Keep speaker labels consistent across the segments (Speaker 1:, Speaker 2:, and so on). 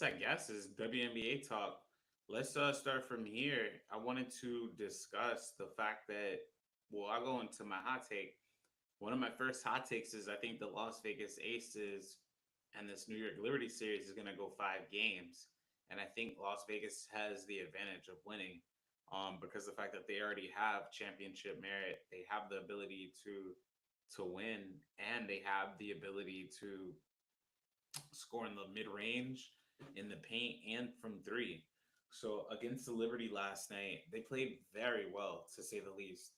Speaker 1: I guess is WNBA talk. Let's start from here. I wanted to discuss the fact that, well, I'll go into my hot take. One of my first hot takes is I think the Las Vegas Aces and this New York Liberty series is going to go 5 games. And I think Las Vegas has the advantage of winning because the fact that they already have championship merit, they have the ability to win, and they have the ability to score in the mid range, in the paint, and from three. So against the Liberty last night, they played very well, to say the least.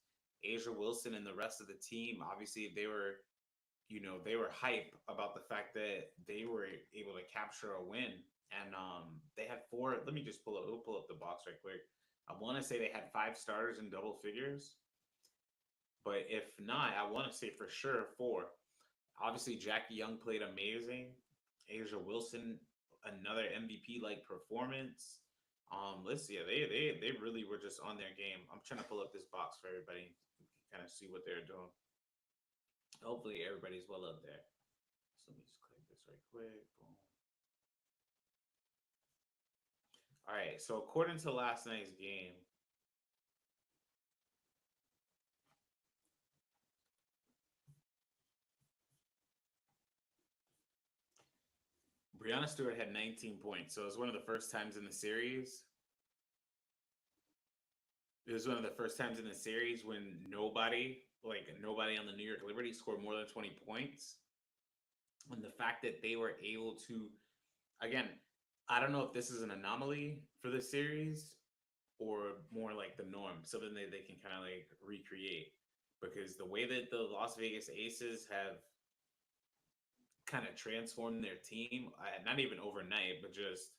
Speaker 1: Asia Wilson and the rest of the team, obviously, they were hype about the fact that they were able to capture a win, and they had four. Let me just we'll pull up the box right quick. I want to say they had 5 starters in double figures, but if not, I want to say for sure four. Obviously, Jackie Young played amazing. Asia Wilson, another MVP like performance. Let's see. They really were just on their game. I'm trying to pull up this box for everybody, kind of see what they're doing. Hopefully, everybody's well up there. So let me just click this right quick. Boom. All right. So according to last night's game, Brianna Stewart had 19 points. So it was one of the first times in the series. It was one of the first times in the series when nobody on the New York Liberty scored more than 20 points. And the fact that they were able to, again, I don't know if this is an anomaly for the series or more like the norm, something that they can kind of like recreate. Because the way that the Las Vegas Aces have kind of transformed their team, not even overnight, but just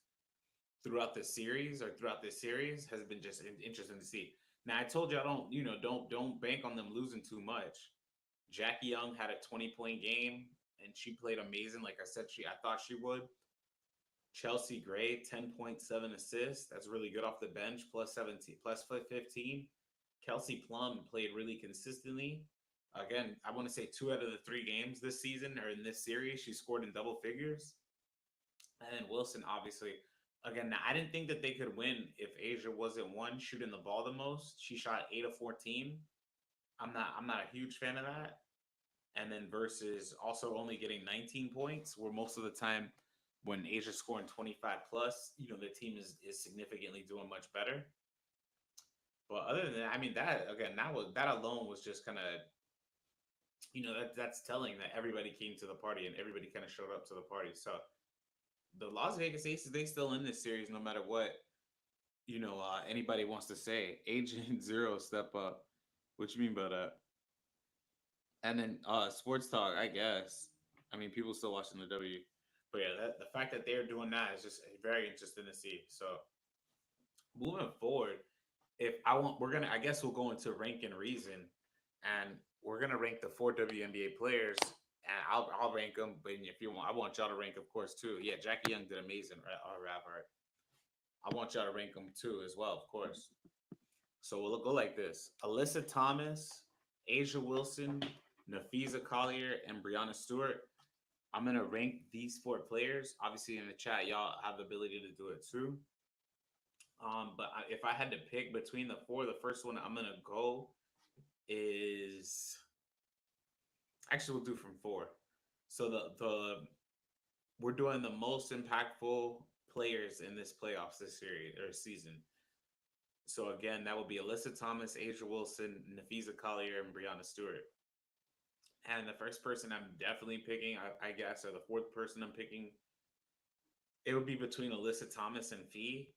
Speaker 1: throughout the series or throughout this series has been just interesting to see. Now I told you I don't, don't bank on them losing too much. Jackie Young had a 20-point game and she played amazing. Like I said, I thought she would. Chelsea Gray, 10.7 assists. That's really good off the bench, plus 17, plus 15. Kelsey Plum played really consistently. Again, I want to say 2 out of the 3 games this season or in this series, she scored in double figures. And then Wilson, obviously, again, I didn't think that they could win if Asia wasn't one shooting the ball the most. She shot 8 of 14. I'm not a huge fan of that. And then versus also only getting 19 points, where most of the time when Asia's scoring 25 plus, the team is significantly doing much better. But other than that, I mean that again, that alone was just kind of that's telling that everybody came to the party and everybody kind of showed up to the party. So the Las Vegas Aces, they still in this series no matter what anybody wants to say. Agent Zero step up. What you mean by that? And then sports talk, I guess. I mean, people still watching the W, but yeah, the fact that they're doing that is just very interesting to see. So moving forward, if I want, we're gonna, I guess we'll go into rank and reason, and we're gonna rank the 4 WNBA players, and I'll rank them. But if you want, I want y'all to rank, of course, too. Yeah, Jackie Young did amazing, right? I want y'all to rank them too, as well, of course. So we'll go like this: Alyssa Thomas, Asia Wilson, Nafisa Collier, and Brianna Stewart. I'm gonna rank these 4 players. Obviously, in the chat, y'all have the ability to do it too. But if I had to pick between the 4, the first one I'm gonna go is actually we'll do from 4. So the we're doing the most impactful players in this playoffs this series or season. So again, that would be Alyssa Thomas, Asia Wilson, Nafisa Collier, and Brianna Stewart. And the first person I'm definitely picking, I guess, or the 4th person I'm picking, it would be between Alyssa Thomas and Fee,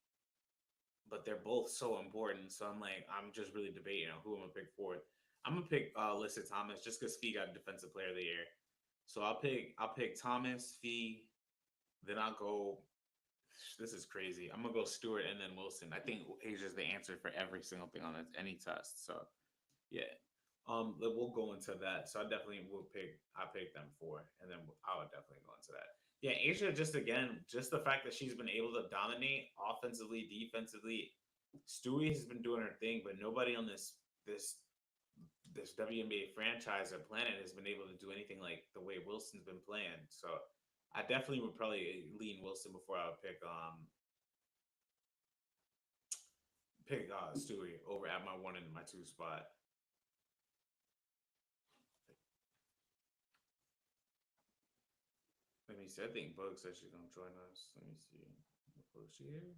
Speaker 1: but they're both so important. So I'm just really debating on who I'm gonna pick fourth. I'm gonna pick Alyssa Thomas just because Fee got Defensive Player of the Year. So I'll pick Thomas, Fee, then I'll go. This is crazy. I'm gonna go Stewart and then Wilson. I think Asia's the answer for every single thing on any test. So yeah. We'll go into that. So I pick them 4, and then I would definitely go into that. Yeah, Asia just the fact that she's been able to dominate offensively, defensively. Stewie has been doing her thing, but nobody on this WNBA franchise or planet has been able to do anything like the way Wilson's been playing. So I definitely would probably lean Wilson before I would pick Stewie over at my one and my two spot. Let me see. I think Bug said she's gonna join us. Let me see. Was she here?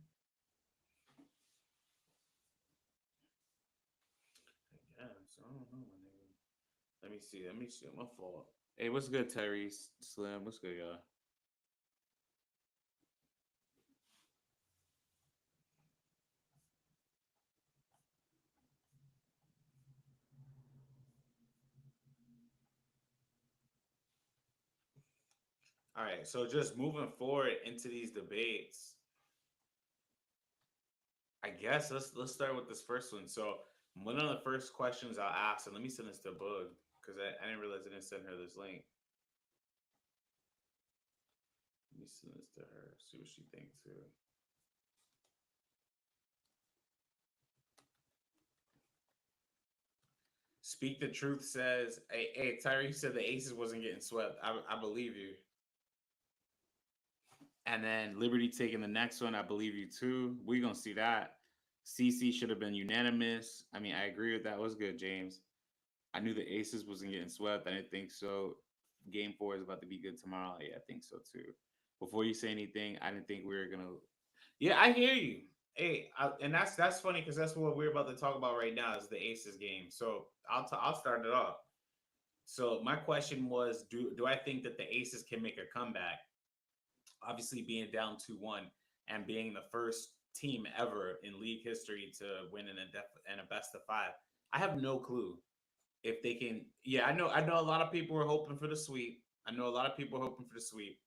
Speaker 1: I guess. I don't know, my nigga. Let me see. Let me see. My fault. Hey, what's good, Tyrese? Slim, what's good, y'all? All right. So just moving forward into these debates, I guess let's start with this first one. So one of the first questions I'll ask, and let me send this to Bug because I didn't realize I didn't send her this link. Let me send this to her. See what she thinks too. Speak the Truth says, hey Tyree said the Aces wasn't getting swept. I believe you. And then Liberty taking the next one. I believe you too. We gonna see that. CC should have been unanimous. I mean, I agree with that. What's good, James? I knew the Aces wasn't getting swept. I didn't think so. Game four is about to be good tomorrow. Yeah, I think so too. Before you say anything, I didn't think we were gonna. Yeah, I hear you. Hey, and that's funny because that's what we're about to talk about right now is the Aces game. So I'll start it off. So my question was, do I think that the Aces can make a comeback? Obviously, being down 2-1 and being the first team ever in league history to win in a best of five, I have no clue if they can. Yeah, I know a lot of people are hoping for the sweep. I know a lot of people are hoping for the sweep,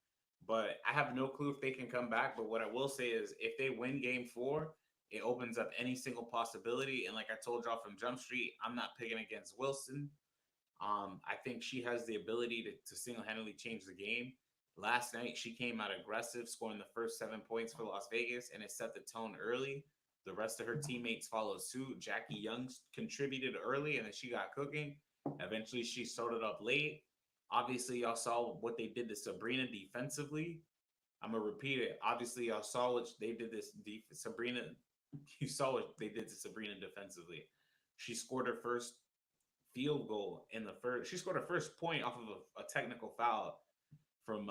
Speaker 1: but I have no clue if they can come back. But what I will say is, if they win Game Four, it opens up any single possibility. And like I told y'all from Jump Street, I'm not picking against Wilson. I think she has the ability to single handedly change the game. Last night, she came out aggressive, scoring the first 7 points for Las Vegas, and it set the tone early. The rest of her teammates followed suit. Jackie Young contributed early, and then she got cooking. Eventually, she sewed it up late. Obviously, y'all saw what they did to Sabrina defensively. I'm gonna repeat it. Obviously, y'all saw what they did this Sabrina. You saw what they did to Sabrina defensively. She scored her first field goal in the first. She scored her first point off of a technical foul from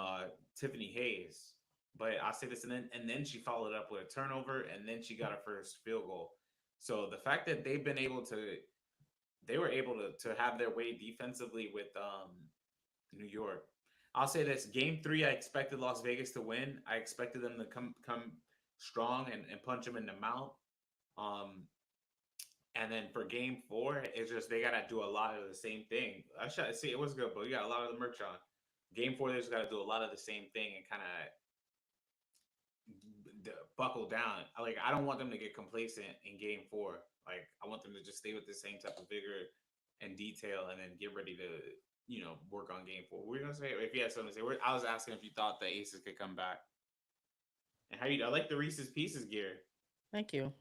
Speaker 1: Tiffany Hayes. But I'll say this, and then she followed up with a turnover, and then she got her first field goal. So the fact that they were able to have their way defensively with New York. I'll say this: Game three, I expected Las Vegas to win. I expected them to come strong and punch them in the mouth. Um, and then for game four, it's just they gotta do a lot of the same thing. I should see it was good, but you got a lot of the merch on. Game four, they just gotta do a lot of the same thing and kind of buckle down. Like I don't want them to get complacent in game four. Like I want them to just stay with the same type of vigor and detail, and then get ready to work on game four. We're gonna say if you had something to say. I was asking if you thought the Aces could come back, and how you. I like the Reese's Pieces gear.
Speaker 2: Thank you.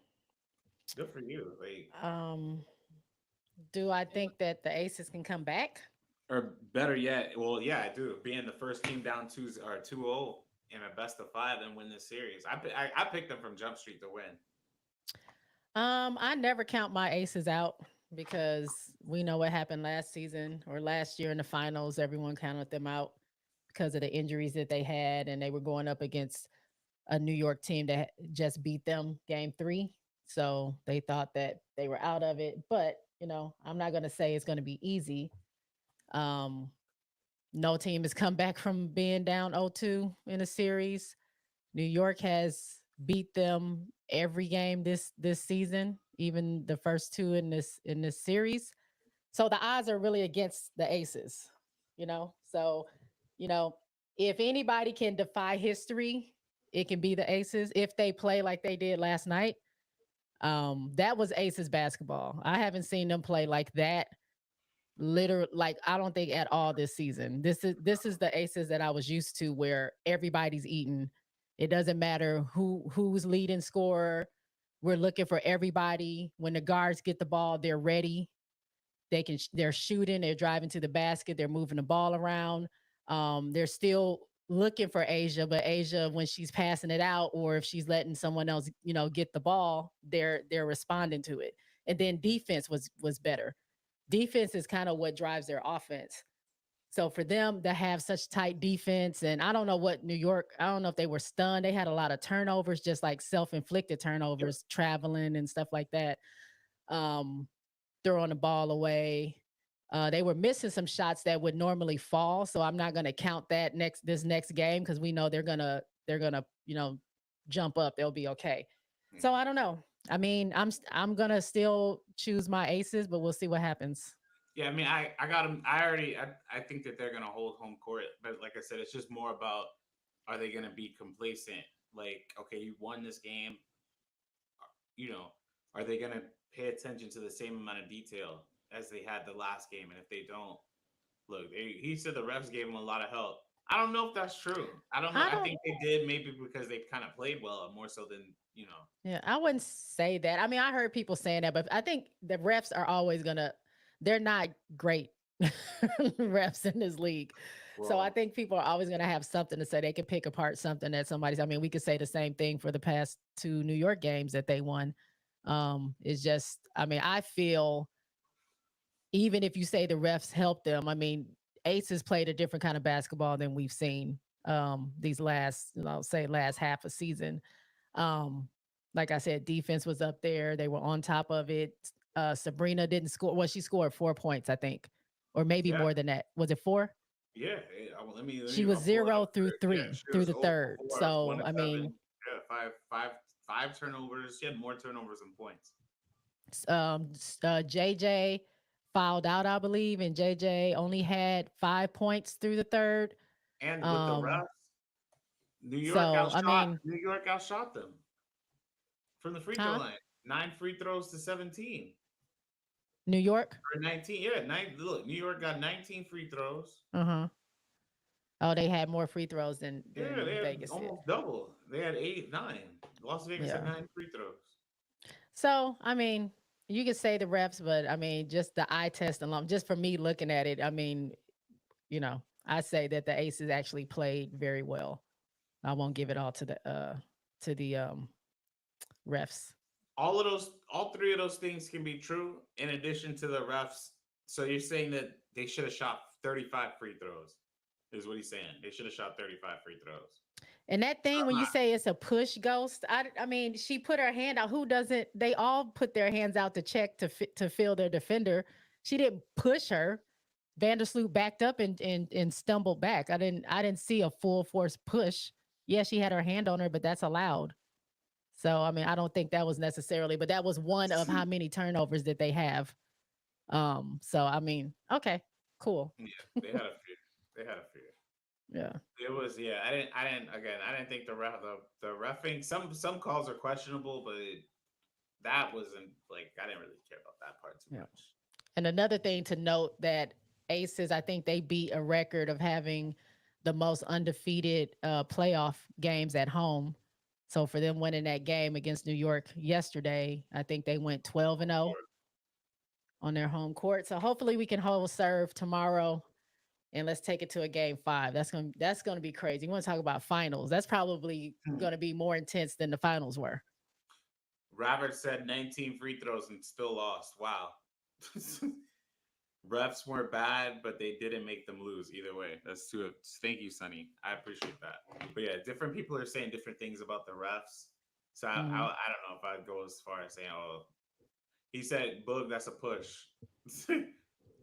Speaker 1: Good for you. Like
Speaker 2: Um, do I think that the Aces can come back?
Speaker 1: or better yet, well, yeah, I do. Being the first team down 2-0 in a best of five and win this series. I picked them from Jump Street to win.
Speaker 2: I never count my Aces out because we know what happened last season or last year in the finals. Everyone counted them out because of the injuries that they had, and they were going up against a New York team that just beat them game three. So they thought that they were out of it. But, I'm not going to say it's going to be easy. Um, no team has come back from being down 0-2 in a series. New York has beat them every game this season, even the first two in this series. So the odds are really against the Aces, So, you know, if anybody can defy history, it can be the Aces if they play like they did last night. That was Aces basketball. I haven't seen them play like that. Literally, like I don't think at all this season. This is the Aces that I was used to, where everybody's eating. It doesn't matter who's leading scorer. We're looking for everybody. When the guards get the ball, they're ready. They're shooting, they're driving to the basket, they're moving the ball around. They're still looking for Asia, but Asia, when she's passing it out or if she's letting someone else, get the ball, they're responding to it. And then defense was better. Defense is kind of what drives their offense. So for them to have such tight defense, and I don't know what New York, I don't know if they were stunned. They had a lot of turnovers, just like self-inflicted
Speaker 1: Yep.
Speaker 2: turnovers, traveling and stuff like that. Um, Throwing the ball away. They were missing some shots that would normally fall, so I'm not going to count that this next game because we know they're gonna jump up. They'll be okay. So
Speaker 1: Mhm.
Speaker 2: I don't know. I mean, I'm gonna still choose my aces, but we'll see what happens.
Speaker 1: Yeah, I mean, I got them. I think that they're gonna hold home court, but like I said, it's just more about are they gonna be complacent? Like, okay, you won this game. You know, are they gonna pay attention to the same amount of detail as they had the last game? And if they don't, look, he said the refs gave him a lot of help. I don't know if that's true. I don't know.
Speaker 2: I
Speaker 1: I
Speaker 2: don't.
Speaker 1: think they did maybe because they kind of played well, more so than you know.
Speaker 2: Yeah, I wouldn't say that. I mean, I heard people saying that, but I think the refs are always gonna. They're not great refs in this league, so I
Speaker 1: Well,
Speaker 2: think people are always gonna have something to say. They can pick apart something that somebody's. I mean, we could say the same thing for the past two New York games that they won. It's just. I mean, I feel even if you say the refs helped them, I mean, Aces played a different kind of basketball than we've seen these last, say last half a season. Um, like I said, defense was up there. They were on top of it. Sabrina didn't score. Well, she scored 4 points, I think, or maybe
Speaker 1: yeah,
Speaker 2: more than that. Was it four?
Speaker 1: yeah.
Speaker 2: She
Speaker 1: I'll
Speaker 2: was
Speaker 1: pull it up.
Speaker 2: zero through
Speaker 1: Yeah,
Speaker 2: three
Speaker 1: she
Speaker 2: through
Speaker 1: was
Speaker 2: the
Speaker 1: 0 for
Speaker 2: third.
Speaker 1: 4, one
Speaker 2: So
Speaker 1: to
Speaker 2: I mean,
Speaker 1: 7. Yeah, five turnovers. She had more turnovers than points.
Speaker 2: JJ fouled out, I believe, and JJ only had 5 points through the third.
Speaker 1: And with the
Speaker 2: Um,
Speaker 1: refs,
Speaker 2: so I mean,
Speaker 1: New York outshot them from the free throw
Speaker 2: huh?
Speaker 1: line. 9 free throws to 17
Speaker 2: New York?
Speaker 1: or 19. Yeah, Look, New York got 19 free throws.
Speaker 2: Uh-huh. Oh, they had more free throws
Speaker 1: Yeah,
Speaker 2: than
Speaker 1: they had
Speaker 2: Vegas did.
Speaker 1: almost double. They had 8, 9. Las Vegas had
Speaker 2: Yeah.
Speaker 1: 9 free throws.
Speaker 2: So, I mean, you could say the refs, but I mean, just the eye test alone, just for me looking at it, I mean, I say that the Aces actually played very well. I won't give it all to the refs.
Speaker 1: All three of those things can be true. In addition to the refs, so you're saying that they should have shot 35 free throws, is what he's saying. They should have shot 35 free throws.
Speaker 2: And that
Speaker 1: So
Speaker 2: thing
Speaker 1: I'm
Speaker 2: when you
Speaker 1: not.
Speaker 2: say it's a push ghost, I mean, she put her hand out. Who doesn't? They all put their hands out to check to feel their defender. She didn't push her. Vandersloot backed up and stumbled back. I didn't see a full force push. Yeah, she had her hand on her, but that's allowed. So I mean, I don't think that was necessarily, but that was one of how many turnovers that they have. So I mean, okay, cool.
Speaker 1: Yeah, they had a few. They had a few.
Speaker 2: Yeah.
Speaker 1: It was yeah. I didn't think the refing. Some calls are questionable, but that wasn't like I didn't really care about that part too
Speaker 2: Yeah.
Speaker 1: much.
Speaker 2: And another thing to note that Aces, I think they beat a record of having the most undefeated playoff games at home. So for them winning that game against New York yesterday, I think they went 12 and 0 on their home court. So hopefully we can hold serve tomorrow and let's take it to a game 5. That's gonna be crazy. You want to talk about finals? That's probably
Speaker 1: Hmm.
Speaker 2: gonna be more intense than the finals were.
Speaker 1: Robert said 19 free throws and still lost. Wow. Refs weren't bad, but they didn't make them lose either way. That's too. Thank you, Sonny. I appreciate that. But yeah, different people are saying different things about the refs. So
Speaker 2: Mhm.
Speaker 1: I don't know if I'd go as far as saying, "Oh, he said, Boog, that's a push."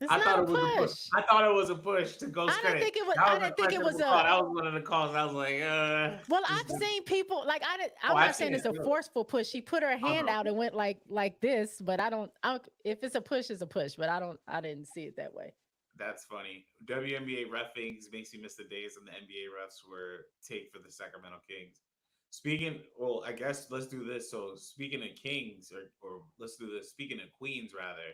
Speaker 2: It's not a push.
Speaker 1: I thought it was a push to Ghost
Speaker 2: I didn't
Speaker 1: credit.
Speaker 2: think it was.
Speaker 1: That
Speaker 2: I
Speaker 1: was a
Speaker 2: didn't think it was
Speaker 1: questionable call.
Speaker 2: a.
Speaker 1: That was one of the calls. I was like,
Speaker 2: Well, I've seen people like I didn't.
Speaker 1: oh,
Speaker 2: I'm
Speaker 1: I've
Speaker 2: not
Speaker 1: seen
Speaker 2: saying
Speaker 1: it
Speaker 2: it's a
Speaker 1: too.
Speaker 2: forceful push. She put her
Speaker 1: Oh
Speaker 2: hand
Speaker 1: no,
Speaker 2: out and went like this, but I don't. If it's a push, it's a push. But I don't. I didn't see it that way.
Speaker 1: that's funny. WNBA refings makes you miss the days when the NBA refs were take for the Sacramento Kings. Well, I guess let's do this. So, speaking of Kings, or let's do this. Speaking of Queens, rather,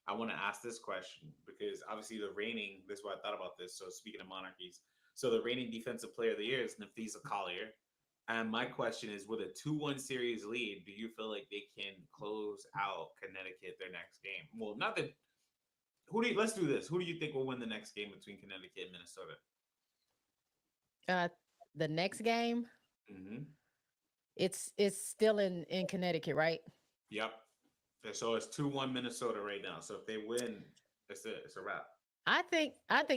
Speaker 1: I want to ask this question because obviously the reigning. This is what I thought about this. So, speaking of monarchies, so the reigning defensive player of the year is Nafisa Collier. And my question is, with a 2-1 series lead, do you feel like they can close out Connecticut their next game? Well, not that let's do this. Who do you think will win the next game between Connecticut and Minnesota?
Speaker 2: Uh, the next game,
Speaker 1: Mm-hmm.
Speaker 2: it's still in Connecticut, right?
Speaker 1: Yep. And so it's 2-1 Minnesota right now. So if they win, that's it. It's a wrap.
Speaker 2: I think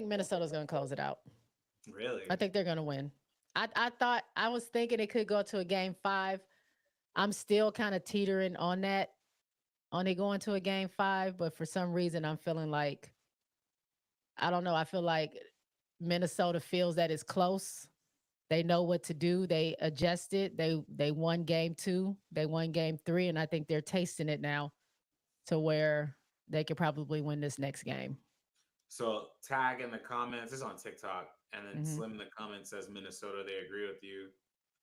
Speaker 2: Minnesota's gonna close it out. I
Speaker 1: Really?
Speaker 2: think they're gonna win. I thought I was thinking it could go to a game five. I'm still kind of teetering on that, on it going to a game five, but for some reason I'm feeling like I don't know. I feel like Minnesota feels that it's close. They know what to do. They adjusted. They won game two. They won game three, and I think they're tasting it now to where they could probably win this next game.
Speaker 1: So tag in the comments. It's on TikTok. And then
Speaker 2: Hmm.
Speaker 1: Slim in the comments says Minnesota. They agree with you.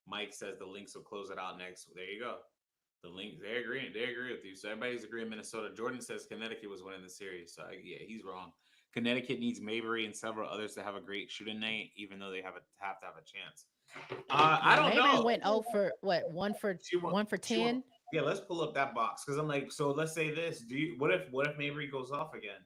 Speaker 1: Mike says the Lynx will close it out next. There you go. The Lynx, they agree. They agree with you. So everybody's agreeing Minnesota. Jordan says Connecticut was winning the series. So yeah, he's wrong. Connecticut needs Mabry and several others to have a great shooting night, even though they have to have a chance. I
Speaker 2: Yeah,
Speaker 1: don't
Speaker 2: Mabry
Speaker 1: know.
Speaker 2: went 0 for what?
Speaker 1: She won.
Speaker 2: One for
Speaker 1: She won.
Speaker 2: 10.
Speaker 1: Yeah, let's pull up that box because I'm like, so let's say this. Do you? What if Mabry goes off again?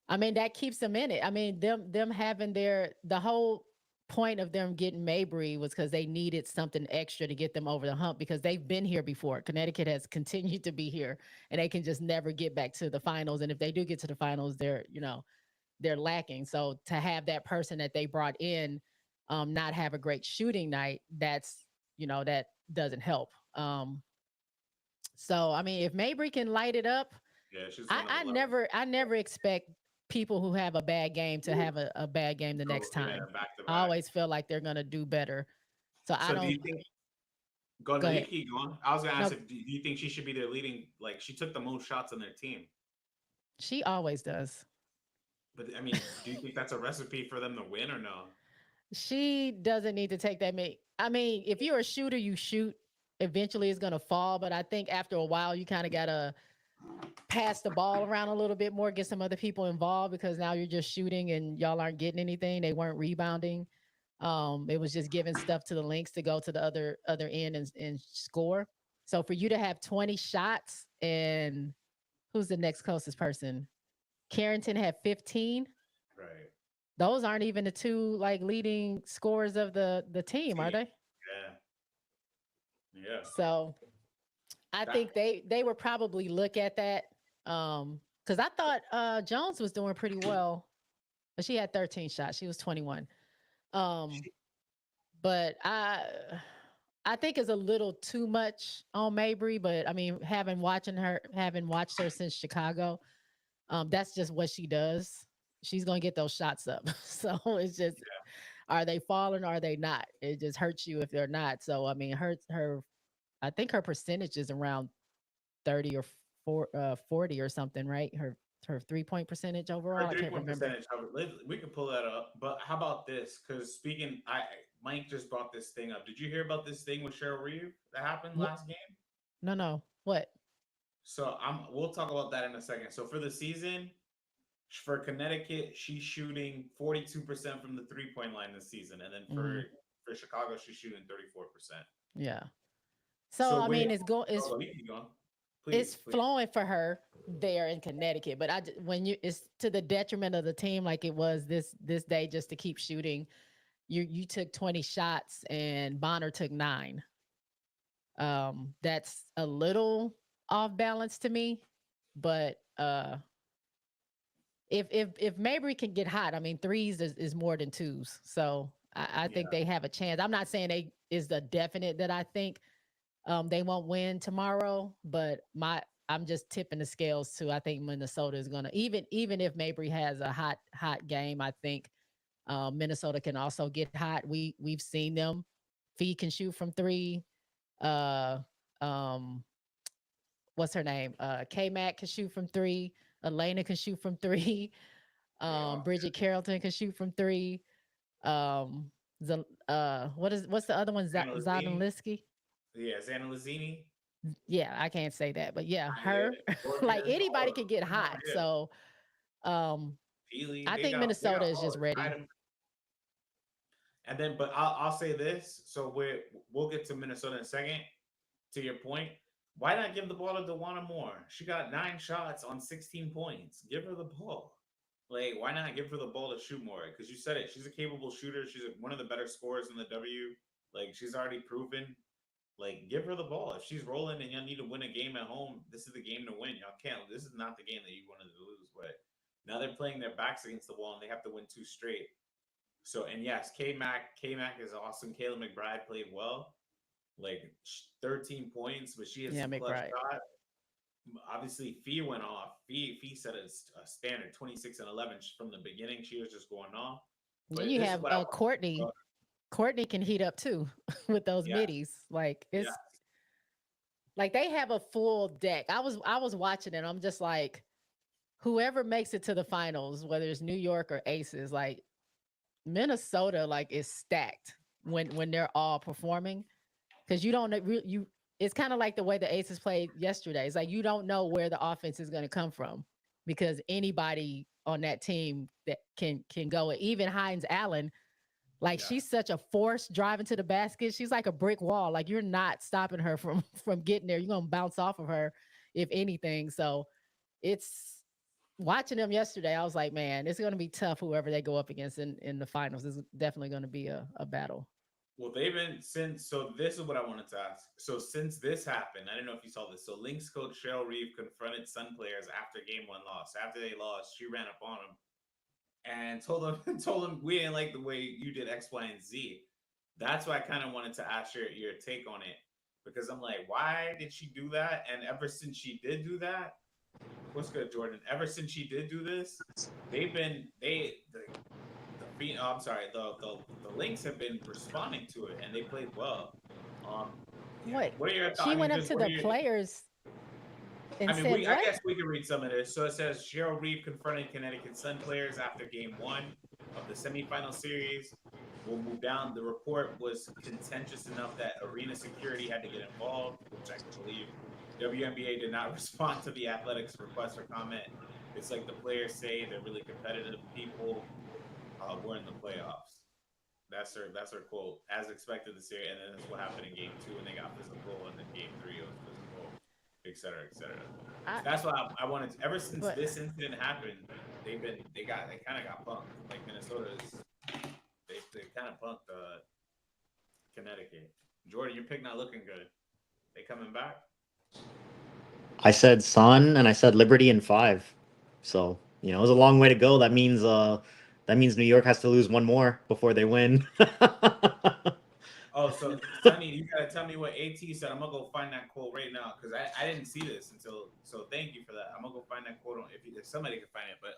Speaker 2: I mean, that keeps them in it. I mean, them having the whole point of them getting Mabry was because they needed something extra to get them over the hump because they've been here before. Connecticut has continued to be here, and they can just never get back to the finals. And if they do get to the finals, they're lacking. So to have that person that they brought in not have a great shooting night, that doesn't help. So I mean, if Mabry can light it up,
Speaker 1: Yeah, she's
Speaker 2: I,
Speaker 1: one of the
Speaker 2: I
Speaker 1: lucky.
Speaker 2: never I never expect people who have a bad game to have a bad game the
Speaker 1: Go
Speaker 2: next
Speaker 1: yeah,
Speaker 2: time.
Speaker 1: back to
Speaker 2: I
Speaker 1: back.
Speaker 2: always feel like they're gonna do better. So I
Speaker 1: So do
Speaker 2: don't
Speaker 1: you think? Go
Speaker 2: go
Speaker 1: no, you
Speaker 2: ahead.
Speaker 1: keep going. I was gonna ask
Speaker 2: No,
Speaker 1: if do you think she should be their leading? Like she took the most shots on their team,
Speaker 2: she always does.
Speaker 1: but I mean, do you think that's a recipe for them to win or no?
Speaker 2: She doesn't need to take that many. I mean, if you're a shooter, you shoot. Eventually, it's gonna fall. But I think after a while, you kind of gotta pass the ball around a little bit more, get some other people involved because now you're just shooting and y'all aren't getting anything. They weren't rebounding. It was just giving stuff to the Lynx to go to the other end and score. So for you to have 20 shots and who's the next closest person? Carrington had 15.
Speaker 1: Right.
Speaker 2: Those aren't even the two like leading scorers of the team, are
Speaker 1: Team.
Speaker 2: they?
Speaker 1: Yeah. Yeah.
Speaker 2: So I
Speaker 1: That.
Speaker 2: think they would probably look at that. Because I thought Jones was doing pretty well, but she had 13 shots. She was 21. Um, but I think it's a little too much on Mabry, but I mean, having watched her since Chicago, that's just what she does. She's gonna get those shots up. So it's just, are they falling? Or are they not? It just hurts you if they're not. So I mean, I think her percentage is around 30 or 40 or something, right? Her 3 point percentage
Speaker 1: Her
Speaker 2: overall. I
Speaker 1: three
Speaker 2: can't
Speaker 1: point
Speaker 2: remember.
Speaker 1: percentage. We can pull that up. But how about this? Because speaking, I Mike just brought this thing up. Did you hear about this thing with Cheryl Reeve that happened
Speaker 2: What?
Speaker 1: last game?
Speaker 2: No, no. What?
Speaker 1: So we'll talk about that in a second. So for the season, for Connecticut, she's shooting 42% from the 3 point line this season, and then
Speaker 2: Hmm.
Speaker 1: for Chicago, she's shooting 34%.
Speaker 2: Yeah. So
Speaker 1: So
Speaker 2: I
Speaker 1: wait,
Speaker 2: mean, it's go it's
Speaker 1: oh, you keep going,
Speaker 2: it's
Speaker 1: please, please.
Speaker 2: flowing for her there in Connecticut, but when you it's to the detriment of the team, like it was this day, just to keep shooting. You took 20 shots and Bonner took 9. That's a little off balance to me, but if Mabry can get hot, I mean threes is more than twos, so I think
Speaker 1: Yeah,
Speaker 2: they have a chance. I'm not saying they is the definite that I think they won't win tomorrow, but I'm just tipping the scales too. I think Minnesota is gonna, even if Mabry has a hot game. I think Minnesota can also get hot. We've seen them. Fee can shoot from three. Uh, um, what's her name? K Mac can shoot from three. Elena can shoot from three.
Speaker 1: they are.
Speaker 2: Bridget Carrollton can shoot from three. Um, what's the other one?
Speaker 1: Anna Lizini,
Speaker 2: Zaden.
Speaker 1: yeah, Anna Lizini,
Speaker 2: Yeah, I can't say that, but yeah,
Speaker 1: yeah,
Speaker 2: her. Like
Speaker 1: Gordon, all
Speaker 2: anybody
Speaker 1: of them.
Speaker 2: can get
Speaker 1: No,
Speaker 2: hot.
Speaker 1: yeah,
Speaker 2: So um
Speaker 1: Peely,
Speaker 2: I think
Speaker 1: they
Speaker 2: Minnesota
Speaker 1: got
Speaker 2: is
Speaker 1: all
Speaker 2: just
Speaker 1: of them.
Speaker 2: ready.
Speaker 1: And then, but I'll say this. So we'll get to Minnesota in a second. To your point, why not give the ball to Dewana Moore? She got 9 shots on 16 points. Give her the ball. Like, why not give her the ball to shoot more? Because you said it. She's a capable shooter. She's one of the better scorers in the W. Like, she's already proven. Like, give her the ball. If she's rolling and y'all need to win a game at home, this is the game to win. Y'all can't. This is not the game that you wanted to lose. But now they're playing their backs against the wall and they have to win 2 straight. So, and yes, K Mac is awesome. Kayla McBride played well, like 13 points, but she has
Speaker 2: Yeah,
Speaker 1: some clutch
Speaker 2: McBride.
Speaker 1: shots. Obviously, Fee went off. Fee set a standard 26 and 11 from the beginning. She was just going off.
Speaker 2: Then
Speaker 1: But
Speaker 2: you
Speaker 1: this is
Speaker 2: have
Speaker 1: what I want.
Speaker 2: Courtney. Courtney can heat up too with those
Speaker 1: Yeah,
Speaker 2: middies. Like
Speaker 1: yeah,
Speaker 2: it's like they have a full deck. I was watching it. I'm just like, whoever makes it to the finals, whether it's New York or Aces, like Minnesota, like is stacked when they're all performing because you don't know you. It's kind of like the way the Aces played yesterday. It's like you don't know where the offense is going to come from because anybody on that team that can go. Even Hines Allen, like
Speaker 1: yeah.
Speaker 2: she's such a force driving to the basket. She's like a brick wall. Like you're not stopping her from from getting there. You're gonna bounce off of her, if anything. So it's watching them yesterday. I was like, man, it's gonna be tough. Whoever they go up against in the finals is definitely gonna be a battle.
Speaker 1: Well, they've been since. So this is what I wanted to ask. So since this happened, I don't know if you saw this. So Lynx coach Cheryl Reeve confronted Sun players after game one loss. After they lost, she ran up on them and told them told them we didn't like the way you did X, Y, and Z. That's why I kind of wanted to ask your take on it because I'm like, why did she do that? And ever since she did do that, what's good, Jordan? Ever since she did do this, they've been I'm sorry, the Lynx have been responding to it and they played well. Um, yeah.
Speaker 2: What?
Speaker 1: What are your thoughts?
Speaker 2: She
Speaker 1: I mean,
Speaker 2: went up
Speaker 1: just
Speaker 2: to
Speaker 1: what are
Speaker 2: the
Speaker 1: your
Speaker 2: players
Speaker 1: I
Speaker 2: and
Speaker 1: mean,
Speaker 2: said
Speaker 1: I
Speaker 2: what?
Speaker 1: guess we can read some of this. So it says Cheryl Reeve confronted Connecticut Sun players after Game One of the semifinal series. We'll move down. The report was contentious enough that arena security had to get involved, which I can believe. WNBA did not respond to the Athletics' request for comment. It's like the players say they're really competitive people. We're in the playoffs. That's her quote. As expected, the series, and then that's what happened in Game Two, and they got physical, and then Game Three it was physical, et cetera, et cetera.
Speaker 2: I
Speaker 1: So that's why I wanted. Ever since
Speaker 2: but
Speaker 1: this incident happened, they kind of got punked. Like Minnesota's, they kind of punked Connecticut. Jordan, your pick not looking good. They coming back?
Speaker 3: I said Sun and I said Liberty in 5. So, it was a long way to go. That means New York has to lose one more before they win.
Speaker 1: Oh, so Sonny, you gotta tell me what AT said. I'm gonna go find that quote right now because I didn't see this until. So thank you for that. I'm gonna go find that quote on if somebody can find it. But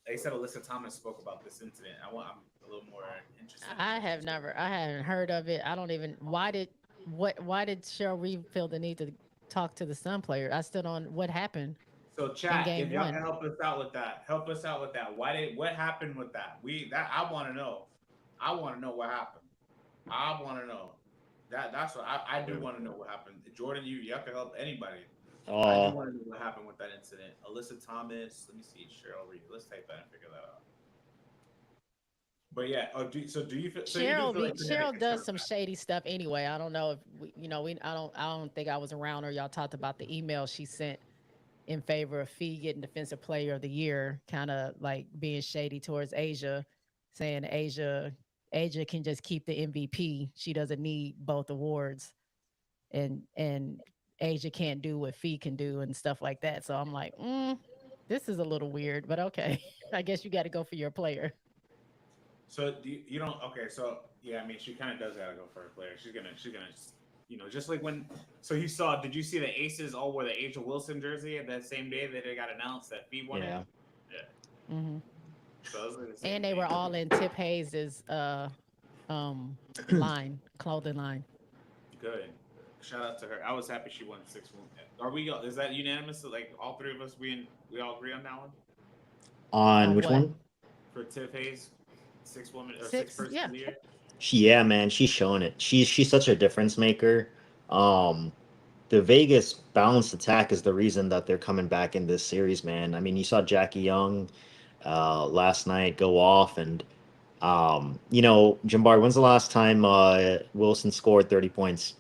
Speaker 1: they said Alyssa Thomas spoke about this incident. I'm a little more interested in
Speaker 2: I
Speaker 1: what
Speaker 2: have never I haven't heard of it. I don't even why did Cheryl Reeve feel the need to talk to the Sun player? I still don't what happened
Speaker 1: So
Speaker 2: in
Speaker 1: chat,
Speaker 2: game
Speaker 1: if y'all can
Speaker 2: one.
Speaker 1: help us out with that, help us out with that. What happened with that? I want to know. I want to know what happened. I want to know. That's what I do want to know what happened. Jordan, y'all can help anybody. I do
Speaker 3: Oh,
Speaker 1: want to know what happened with that incident. Alyssa Thomas, let me see, Cheryl Reeve. Let's type that and figure that out. But yeah, so do you feel so you do feel like
Speaker 2: Cheryl
Speaker 1: Connecticut's
Speaker 2: does
Speaker 1: coming
Speaker 2: some
Speaker 1: back?
Speaker 2: shady stuff anyway. I don't know if we I don't think I was around or y'all talked about the email she sent in favor of Fee getting defensive player of the year, kind of like being shady towards Asia, saying Asia can just keep the MVP. She doesn't need both awards. And Asia can't do what Fee can do and stuff like that. So I'm like, this is a little weird, but okay. I guess you got to go for your player.
Speaker 1: So you don't okay? So yeah, I mean, she kind of does gotta go for her player. She's gonna just like when. So you saw? Did you see the Aces all wore the Angel Wilson jersey at that same day that it got announced that Fee won it?
Speaker 3: yeah.
Speaker 1: Yeah.
Speaker 2: Hmm.
Speaker 1: So it was like the same
Speaker 2: And they were
Speaker 1: thing.
Speaker 2: all in Tip Hayes's um line, clothing line.
Speaker 1: Good. Shout out to her. I was happy she won 6-1. Are we? Is that unanimous? So like all three of us, we all agree on that one
Speaker 3: On
Speaker 2: On
Speaker 3: which
Speaker 2: what?
Speaker 3: one?
Speaker 1: for Tiff Hayes, 6 woman or six
Speaker 2: Six?
Speaker 1: person
Speaker 2: Yeah.
Speaker 1: of the year.
Speaker 3: Yeah, man, she's showing it. She's such a difference maker. Um, the Vegas balanced attack is the reason that they're coming back in this series, man. I mean, you saw Jackie Young last night go off, and Jimbar, when's the last time Wilson scored 30 points?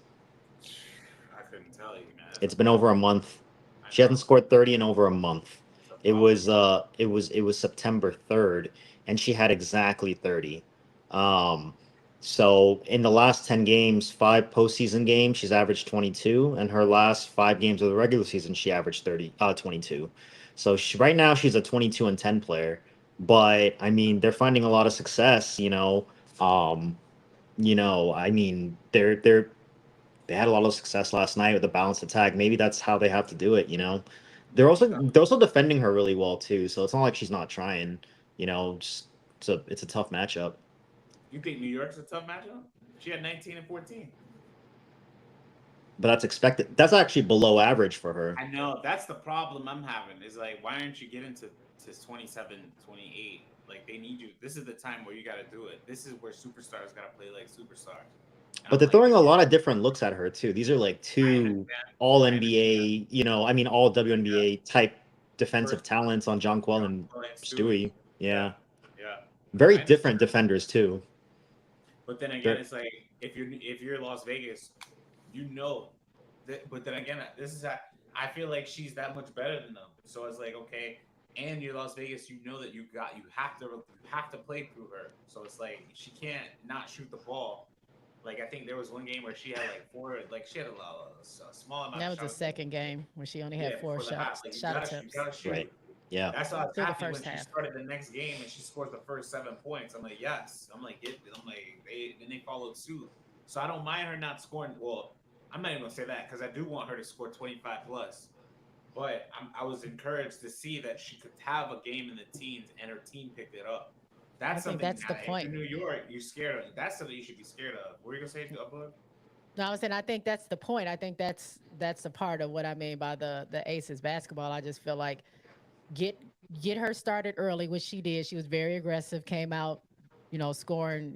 Speaker 1: I couldn't tell you, man. That's
Speaker 3: It's
Speaker 1: a
Speaker 3: been
Speaker 1: while.
Speaker 3: over a month.
Speaker 1: I
Speaker 3: She hasn't
Speaker 1: know.
Speaker 3: scored 30 in over a month.
Speaker 1: It's a Oh,
Speaker 3: it was September 3rd, and she had exactly 30. Um, so in the last 10 games, five postseason games, she's averaged 22, and her last five games of the regular season, she averaged 22. So right now she's a 22 and 10 player. But I mean, they're finding a lot of success, Um, I mean, they had a lot of success last night with the balanced attack. Maybe that's how they have to do it.
Speaker 1: so
Speaker 3: They're also defending her really well too, so it's not like she's not trying. Just it's a tough matchup.
Speaker 1: you think New York's a tough matchup? She had 19 and 14.
Speaker 3: But that's expected. That's actually below average for her.
Speaker 1: I know that's the problem I'm having. Is like, why aren't you getting to 27, 28? Like they need you. This is the time where you got to do it. This is where superstars got to play like superstars. And
Speaker 3: But
Speaker 1: I'm
Speaker 3: they're
Speaker 1: like,
Speaker 3: throwing a lot of different looks at her too. These are like
Speaker 1: I
Speaker 3: two
Speaker 1: understand.
Speaker 3: all
Speaker 1: I understand.
Speaker 3: NBA, I mean all
Speaker 1: Yeah.
Speaker 3: WNBA type defensive
Speaker 1: First,
Speaker 3: talents on Jonquel
Speaker 1: John
Speaker 3: and
Speaker 1: and Stewie.
Speaker 3: Stewie.
Speaker 1: Yeah,
Speaker 3: Yeah.
Speaker 1: yeah.
Speaker 3: Very
Speaker 1: I understand.
Speaker 3: different defenders too.
Speaker 1: But then again,
Speaker 3: They're,
Speaker 1: it's like if you're Las Vegas, you know that. But then again, this is I feel like she's that much better than them. So it's like okay, and you're Las Vegas, you know that you have to play through her. So it's like she can't not shoot the ball. Like I think there was one game where she had like four, like she had a small amount
Speaker 2: That
Speaker 1: of
Speaker 2: was the
Speaker 1: shot attempts.
Speaker 2: second game when she only had
Speaker 1: Yeah,
Speaker 2: four
Speaker 1: before the half, like
Speaker 2: shot
Speaker 1: you
Speaker 2: attempts
Speaker 1: gotta shoot.
Speaker 3: right. Yeah.
Speaker 1: That's why I was
Speaker 2: through the
Speaker 1: happy when
Speaker 2: first
Speaker 1: she
Speaker 2: half.
Speaker 1: started the next game and she scores the first 7 points. I'm like, yes. I'm like, they followed suit. So I don't mind her not scoring. Well, I'm not even gonna say that because I do want her to score 25 plus. But I was encouraged to see that she could have a game in the teens and her team picked it up.
Speaker 2: I
Speaker 1: That's
Speaker 2: think
Speaker 1: something
Speaker 2: that's the
Speaker 1: that if
Speaker 2: point.
Speaker 1: you're New York, you're scared of. That's something you should be scared of. What are you gonna say, Abud?
Speaker 2: No, I was saying I think that's the point. I think that's a part of what I mean by the Aces basketball. I just feel like get get her started early, which she did. She was very aggressive, came out, scoring,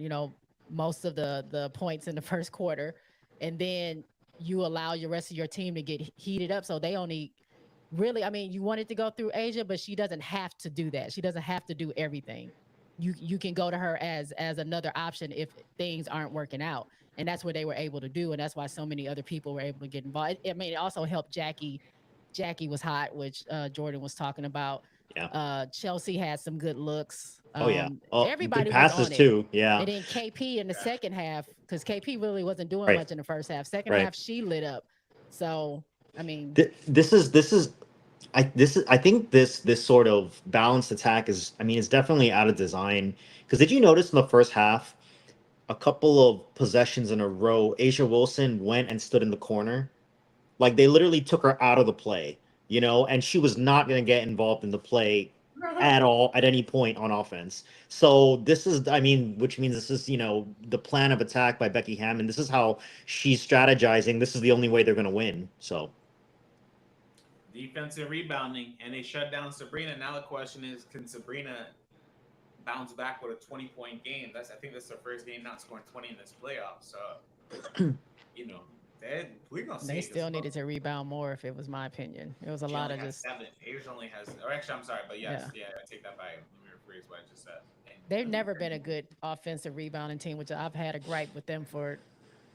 Speaker 2: most of the points in the first quarter, and then you allow your rest of your team to get heated up. So they only really, I mean, you wanted to go through Asia, but she doesn't have to do that. She doesn't have to do everything. You can go to her as another option if things aren't working out. And that's what they were able to do. And that's why so many other people were able to get involved. I mean, it also helped Jackie. Jackie was hot, which Jordan was talking about.
Speaker 3: Yeah.
Speaker 2: Chelsea had some good looks.
Speaker 3: Oh yeah. Oh, good
Speaker 2: Everybody was
Speaker 3: passes
Speaker 2: on it.
Speaker 3: too. Yeah.
Speaker 2: And then KP in the second half, because KP really wasn't doing
Speaker 3: Right.
Speaker 2: much in the first half. Second
Speaker 3: Right.
Speaker 2: half, she lit up. So, I mean,
Speaker 3: I think this sort of balanced attack is, I mean, it's definitely out of design. Because did you notice in the first half, a couple of possessions in a row, Asia Wilson went and stood in the corner? Like they literally took her out of the play, and she was not going to get involved in the play at all at any point on offense. So this is, I mean, which means this is, the plan of attack by Becky Hammond. This is how she's strategizing. This is the only way they're going to win. So
Speaker 1: Defensive rebounding, and they shut down Sabrina. Now the question is, can Sabrina bounce back with a 20-point game? I think that's her first game not scoring 20 in this playoff. So, you know, we're gonna
Speaker 2: they
Speaker 1: see. Because
Speaker 2: still needed to rebound more, if it was my opinion. It was a
Speaker 1: she
Speaker 2: lot
Speaker 1: only
Speaker 2: of
Speaker 1: has
Speaker 2: just,
Speaker 1: 7. Asia only has, or actually, I'm sorry, but yes,
Speaker 2: yeah.
Speaker 1: yeah, I take that back. Let me rephrase what I just said. And
Speaker 2: They've never been a good offensive rebounding team, which I've had a gripe with them for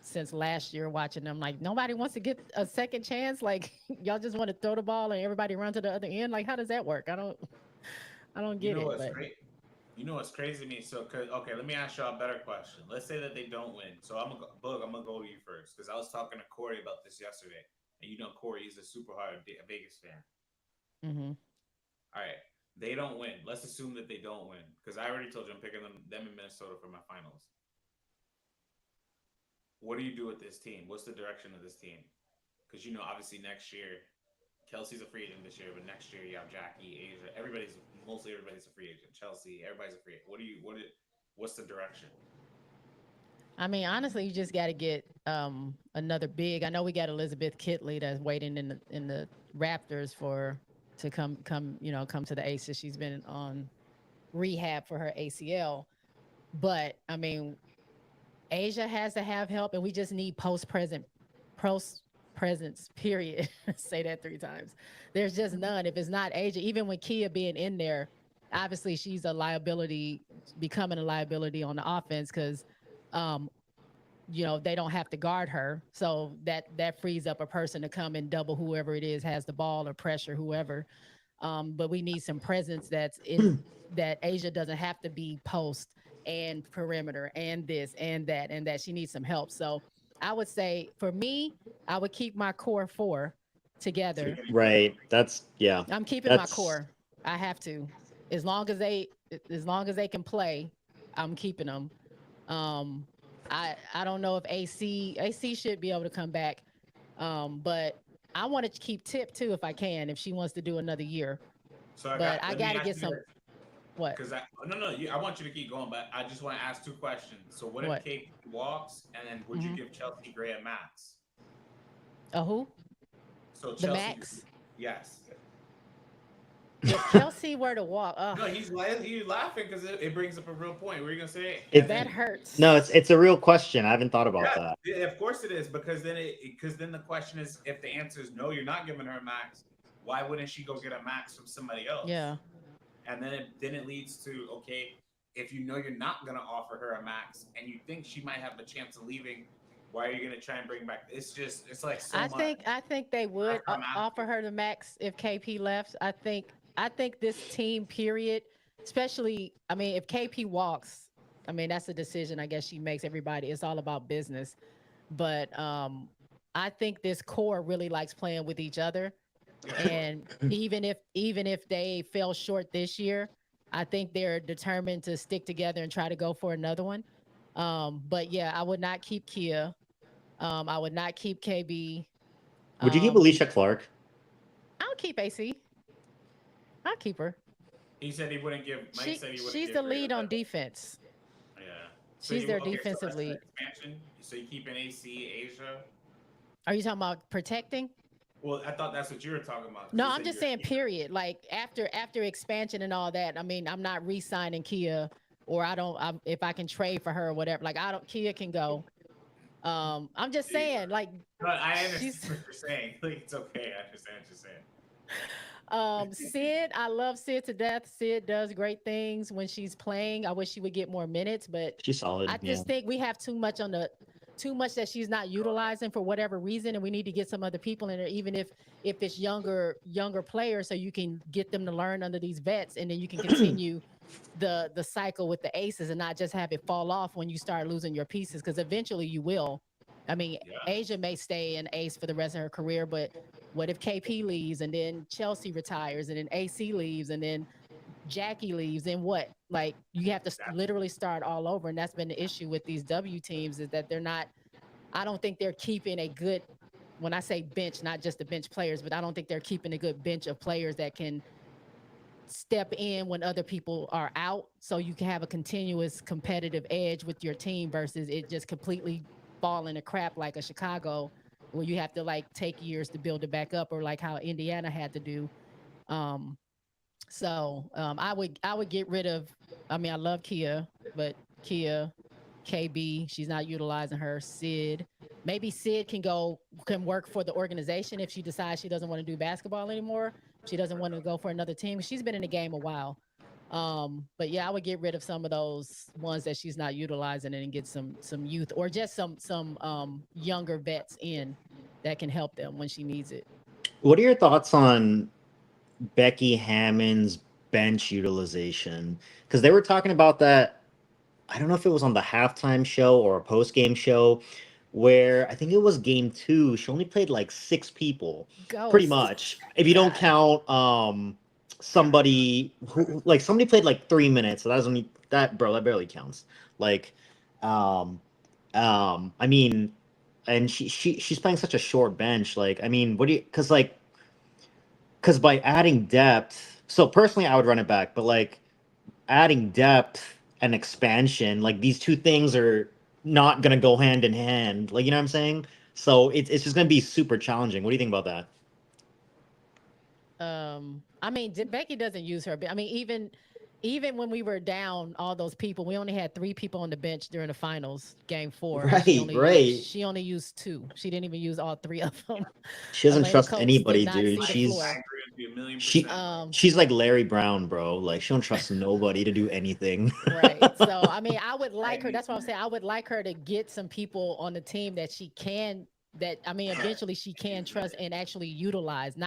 Speaker 2: since last year watching them. Like nobody wants to get a second chance. Like y'all just want to throw the ball and everybody run to the other end. Like how does that work? I don't
Speaker 1: you
Speaker 2: get
Speaker 1: know
Speaker 2: it.
Speaker 1: what's
Speaker 2: But
Speaker 1: great? You know what's crazy to me? Okay, let me ask y'all a better question. Let's say that they don't win. So Boog, I'm gonna go to you first because I was talking to Corey about this yesterday, and you know Corey is a super hard Vegas fan.
Speaker 2: mm-hmm.
Speaker 1: All right, they don't win. Let's assume that they don't win because I already told you I'm picking them in Minnesota for my finals. What do you do with this team? What's the direction of this team? Because obviously next year, Kelsey's a free agent this year, but next year you have Jackie, Asia, everybody's a free agent. Chelsea, everybody's a free agent. What's the direction?
Speaker 2: I mean, honestly, you just got to get another big. I know we got Elizabeth Kitley that's waiting in the Raptors for to come to the Aces. She's been on rehab for her ACL, but I mean, Asia has to have help, and we just need post presence. Period. Say that 3 times. There's just none. If it's not Asia, even with Kia being in there, obviously she's a liability, becoming a liability on the offense because, um, they don't have to guard her, so that frees up a person to come and double whoever it is has the ball or pressure whoever. But we need some presence that's in that Asia doesn't have to be post and perimeter and this and that. She needs some help. So I would say for me, I would keep my core four together.
Speaker 3: Right. Yeah.
Speaker 2: I'm keeping my
Speaker 3: That's
Speaker 2: core. I have to. As long as they can play, I'm keeping them. Um, I don't know if AC should be able to come back. But I want to keep Tip too if I can, if she wants to do another year.
Speaker 1: So I
Speaker 2: But
Speaker 1: got.
Speaker 2: I
Speaker 1: Let me
Speaker 2: got to
Speaker 1: ask
Speaker 2: get
Speaker 1: you
Speaker 2: some
Speaker 1: this,
Speaker 2: what
Speaker 1: because no, I want you to keep going, but I just want to ask two questions. So what if
Speaker 2: what
Speaker 1: Kate walks, and then would you
Speaker 2: mm-hmm.
Speaker 1: give Chelsea Gray a max?
Speaker 2: Who
Speaker 1: So
Speaker 2: the
Speaker 1: Chelsea,
Speaker 2: Max?
Speaker 1: yes.
Speaker 2: If Kelsey were to walk,
Speaker 1: No, he's laughing because it brings up a real point. What are you gonna say? And
Speaker 3: it.
Speaker 2: that
Speaker 1: then
Speaker 3: No,
Speaker 2: hurts.
Speaker 3: it's a real question. I haven't thought about
Speaker 1: yeah,
Speaker 3: that.
Speaker 1: yeah, of course it is, because then the question is, if the answer is no, you're not giving her a max. Why wouldn't she go get a max from somebody else?
Speaker 2: Yeah,
Speaker 1: And then it leads to, okay, if you know you're not gonna offer her a max and you think she might have a chance of leaving, why are you gonna try and bring back? It's like so much.
Speaker 2: I think they
Speaker 1: That's
Speaker 2: would
Speaker 1: what I'm
Speaker 2: offer
Speaker 1: asking.
Speaker 2: her the max if KP left. I think this team period, especially. I mean, if KP walks, I mean that's a decision. I guess she makes. Everybody. It's all about business. But I think this core really likes playing with each other. And even if they fell short this year, I think they're determined to stick together and try to go for another one. But yeah, I would not keep Kia. I would not keep KB.
Speaker 3: Would you keep
Speaker 2: Um,
Speaker 3: Alicia Clark?
Speaker 2: I'll keep AC. I'll keep her.
Speaker 1: He said he wouldn't give. Mike said he wouldn't
Speaker 2: She's
Speaker 1: give
Speaker 2: the
Speaker 1: Gray
Speaker 2: lead
Speaker 1: the
Speaker 2: on
Speaker 1: best.
Speaker 2: defense.
Speaker 1: Yeah. So
Speaker 2: She's
Speaker 1: you
Speaker 2: their
Speaker 1: okay? So
Speaker 2: defensive
Speaker 1: that's the
Speaker 2: lead.
Speaker 1: expansion. So you keep an AC Asia.
Speaker 2: Are you talking about protecting?
Speaker 1: Well, I thought that's what you were talking about because
Speaker 2: No,
Speaker 1: you
Speaker 2: I'm
Speaker 1: said
Speaker 2: just
Speaker 1: you're
Speaker 2: saying
Speaker 1: keeping.
Speaker 2: period. Like after expansion and all that. I mean, I'm not re-signing Kia, or I don't. If I can trade for her or whatever. Like I don't. Kia can go. I'm just saying. Like
Speaker 1: No, I understand
Speaker 2: she's
Speaker 1: what you're saying. Like it's okay. I understand what you're saying.
Speaker 2: Sid, I love Sid to death. Sid does great things when she's playing. I wish she would get more minutes, but
Speaker 3: She's solid.
Speaker 2: I
Speaker 3: Yeah.
Speaker 2: just think we have too much that she's not utilizing for whatever reason, and we need to get some other people in there, even if it's younger players, so you can get them to learn under these vets, and then you can continue the cycle with the aces and not just have it fall off when you start losing your pieces, because eventually you will. I mean,
Speaker 1: Yeah.
Speaker 2: Asia may stay an ace for the rest of her career, but what if KP leaves and then Chelsea retires and then AC leaves and then Jackie leaves and what? Like you have to
Speaker 1: Exactly.
Speaker 2: literally start all over, and that's been the issue with these W teams is that they're not. I don't think they're keeping a good. When I say bench, not just the bench players, but I don't think they're keeping a good bench of players that can step in when other people are out, so you can have a continuous competitive edge with your team versus it just completely falling to crap like a Chicago, where you have to like take years to build it back up, or like how Indiana had to do. Um, I would get rid of. I mean, I love Kia, but Kia, KB, she's not utilizing her. Sid, maybe Sid can work for the organization if she decides she doesn't want to do basketball anymore. She doesn't want to go for another team. She's been in the game a while. But yeah, I would get rid of some of those ones that she's not utilizing and get some youth or just some younger vets in that can help them when she needs it.
Speaker 3: What are your thoughts on Becky Hammond's bench utilization? Because they were talking about that. I don't know if it was on the halftime show or a post game show where I think it was game two. She only played like six people, pretty
Speaker 2: Ghost.
Speaker 3: much. If you don't
Speaker 2: God.
Speaker 3: count somebody who like somebody played like 3 minutes. So that doesn't that bro, that barely counts. Like um I mean and she's playing such a short bench. Like, I mean, what do you because by adding depth, so personally I would run it back, but like adding depth and expansion, like these two things are not gonna go hand in hand. Like, you know what I'm saying? So it's just gonna be super challenging. What do you think about that?
Speaker 2: I mean, Becky doesn't use her. I mean, even when we were down all those people, we only had three people on the bench during the finals, game four, and
Speaker 3: Right, right.
Speaker 2: she only used two. She didn't even use all three of them.
Speaker 3: She doesn't
Speaker 2: Elena
Speaker 3: trust
Speaker 2: Coates did
Speaker 3: anybody,
Speaker 2: not
Speaker 3: dude.
Speaker 2: see the
Speaker 1: I
Speaker 2: floor.
Speaker 1: agree with you a million
Speaker 3: She
Speaker 1: percent.
Speaker 2: Um,
Speaker 3: she's like Larry Brown, bro. Like she don't trust nobody to do anything.
Speaker 2: right. So I mean, I would like her.
Speaker 1: And
Speaker 2: That's what I'm saying. I would like her to get some people on the team that she can. That I mean, eventually she can trust and actually utilize.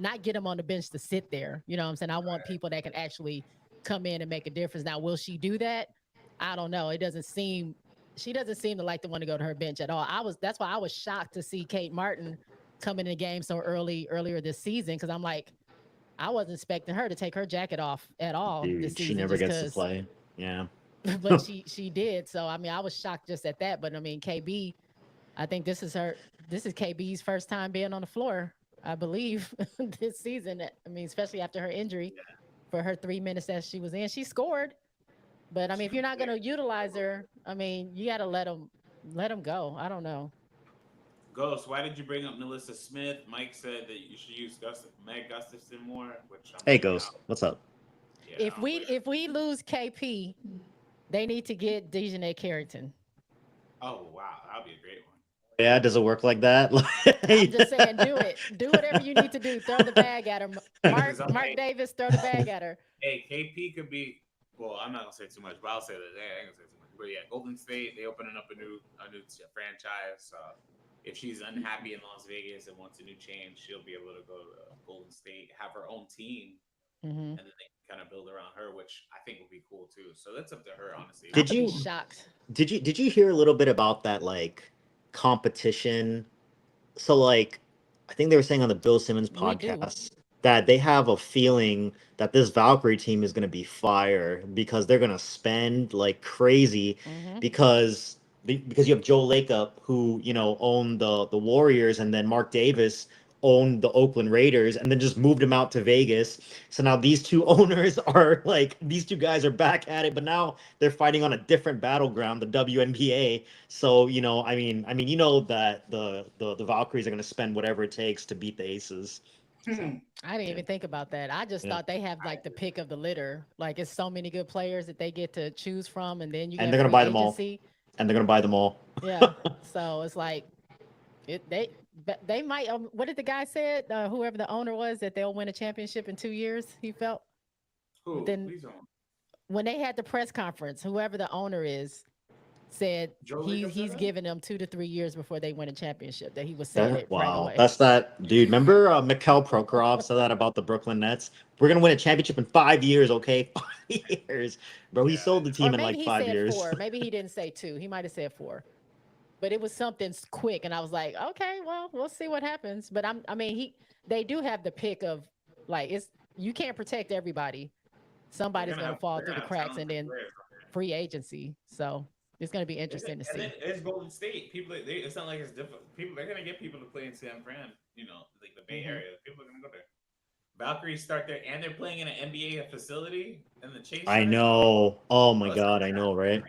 Speaker 2: not get them on the bench to sit there. You know what I'm saying? I want people that can actually come in and make a difference. Now, will she do that? I don't know. It doesn't seem she doesn't seem to like to want to go to her bench at all. That's why I was shocked to see Kate Martin come in the game so earlier this season, because I'm like, I wasn't expecting her to take her jacket off at all this
Speaker 3: Dude, she
Speaker 2: season
Speaker 3: never
Speaker 2: just
Speaker 3: gets to
Speaker 2: because.
Speaker 3: play. Yeah.
Speaker 2: But she did. So I mean, I was shocked just at that. But I mean, KB, I think this is KB's first time being on the floor, I believe, this season. I mean, especially after her injury for her 3 minutes that she was in. She scored. But I mean, if you're not going to utilize her, I mean, you got to let them go. I don't know.
Speaker 1: Ghost, why did you bring up Melissa Smith? Mike said that you should use Meg Gustafson more, which I'm
Speaker 3: Hey,
Speaker 1: like,
Speaker 3: Ghost, what's up?
Speaker 1: yeah, I
Speaker 2: If
Speaker 1: don't
Speaker 2: we
Speaker 1: blame her.
Speaker 2: if we lose KP, they need to get Dejanay Carrington.
Speaker 1: Oh wow, that'd be a great one.
Speaker 3: Yeah, does it work like that?
Speaker 2: I'm just saying, do it. Do whatever you need to do. Throw the bag at her.
Speaker 1: Because
Speaker 2: Mark Davis, throw the bag at her.
Speaker 1: hey, KP could be. Well, I'm not gonna say too much, but I'll say that. I ain't gonna say too much. But yeah, Golden State, they opening up a new franchise. So if she's unhappy in Las Vegas and wants a new change, she'll be able to go to Golden State, have her own team,
Speaker 2: Hmm.
Speaker 1: and then they can kind of build around her, which I think would be cool too. So that's up to her, honestly.
Speaker 2: I
Speaker 3: Did
Speaker 2: would be
Speaker 3: you
Speaker 2: shocked.
Speaker 3: did you hear a little bit about that like competition? So like I think they were saying on the Bill Simmons
Speaker 2: We do.
Speaker 3: podcast that they have a feeling that this Valkyrie team is going to be fire because they're going to spend like crazy
Speaker 2: Hmm.
Speaker 3: because you have Joe Lacob who, owned the Warriors, and then Mark Davis owned the Oakland Raiders and then just moved him out to Vegas. So now these two owners are like these two guys are back at it, but now they're fighting on a different battleground, the WNBA. So, that the Valkyries are going to spend whatever it takes to beat the Aces. So,
Speaker 2: I didn't
Speaker 3: yeah,
Speaker 2: even think about that. I just
Speaker 3: yeah.
Speaker 2: thought they have like the pick of the litter. Like it's so many good players that they get to choose from, and then you
Speaker 3: And
Speaker 2: get
Speaker 3: they're going to
Speaker 2: free
Speaker 3: buy them all.
Speaker 2: agency.
Speaker 3: And they're going to buy them all.
Speaker 2: Yeah. So it's like they might. What did the guy said? Whoever the owner was, that they'll win a championship in 2 years. He felt. But
Speaker 1: Who?
Speaker 2: then
Speaker 1: Please don't.
Speaker 2: when they had the press conference, whoever the owner is said
Speaker 1: Joe Lacob said
Speaker 2: he's
Speaker 1: that?
Speaker 2: giving them 2 to 3 years before they win a championship. That he was saying
Speaker 3: That
Speaker 2: it right
Speaker 3: wow,
Speaker 2: away.
Speaker 3: that's that dude. Remember Mikhail Prokhorov said that about the Brooklyn Nets. We're gonna win a championship in 5 years, okay? 5 years, bro. He sold the
Speaker 1: Yeah.
Speaker 2: Or
Speaker 3: team in
Speaker 2: maybe
Speaker 3: like
Speaker 2: he
Speaker 3: five
Speaker 2: said
Speaker 3: years.
Speaker 2: 4. Maybe he didn't say 2. He might have said 4. But it was something quick, and I was like, okay, well, we'll see what happens. But I mean, they do have the pick of like it's you can't protect everybody. Somebody's gonna fall
Speaker 1: They're
Speaker 2: through
Speaker 1: gonna
Speaker 2: the
Speaker 1: have
Speaker 2: cracks, and
Speaker 1: talented
Speaker 2: then
Speaker 1: players.
Speaker 2: free agency. So it's gonna be interesting to
Speaker 1: And then
Speaker 2: see.
Speaker 1: it's Golden State. It's not like it's different. People, they're gonna get people to play in San Fran. Like the Bay
Speaker 2: Hmm.
Speaker 1: Area. People are gonna go there. Valkyries start there, and they're playing in an NBA facility in the Chase
Speaker 3: I
Speaker 1: Center. So,
Speaker 3: know. Oh my
Speaker 1: oh, it's
Speaker 3: god, I know, right?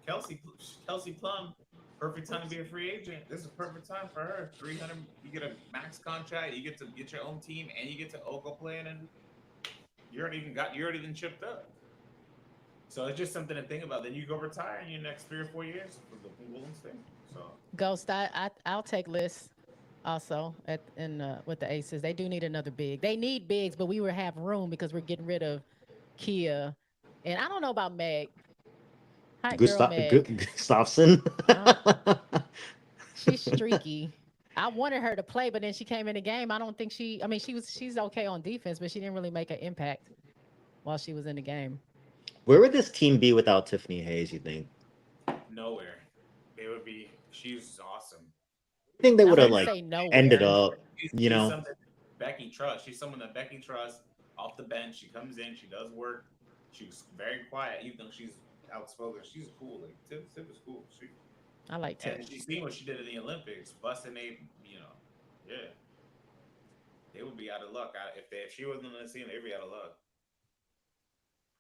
Speaker 1: Kelsey Kelsey Plum, perfect time to be a free agent. This is perfect time for her. 300, you get a max contract. You get to get your own team, and you get to go play, and you already been chipped up. So it's just something to think about. Then you go retire in your next 3 or 4 years from Golden State. So
Speaker 2: Ghost, I'll take lists also with the Aces. They do need another big. They need bigs, but we will have room because we're getting rid of Kia, and I don't know about Meg. Hot girl Meg.
Speaker 3: Gustafson.
Speaker 2: Uh, she's streaky. I wanted her to play, but then she came in the game. I don't think she. I mean, she's okay on defense, but she didn't really make an impact while she was in the game.
Speaker 3: Where would this team be without Tiffany Hayes? You think?
Speaker 1: nowhere. It would be. She's awesome.
Speaker 3: I think they
Speaker 2: I
Speaker 3: would have
Speaker 2: wouldn't
Speaker 3: like
Speaker 2: say
Speaker 3: ended
Speaker 2: nowhere.
Speaker 3: up.
Speaker 1: She's something Becky trusts. She's someone that Becky trusts off the bench. She comes in. She does work. She's very quiet, even though she's outspoken. She's cool. Like Tip is cool.
Speaker 2: I like
Speaker 1: And
Speaker 2: Tip.
Speaker 1: she's seen what she did in the Olympics, busting yeah, they would be out of luck if she wasn't on the scene. They'd be out of luck.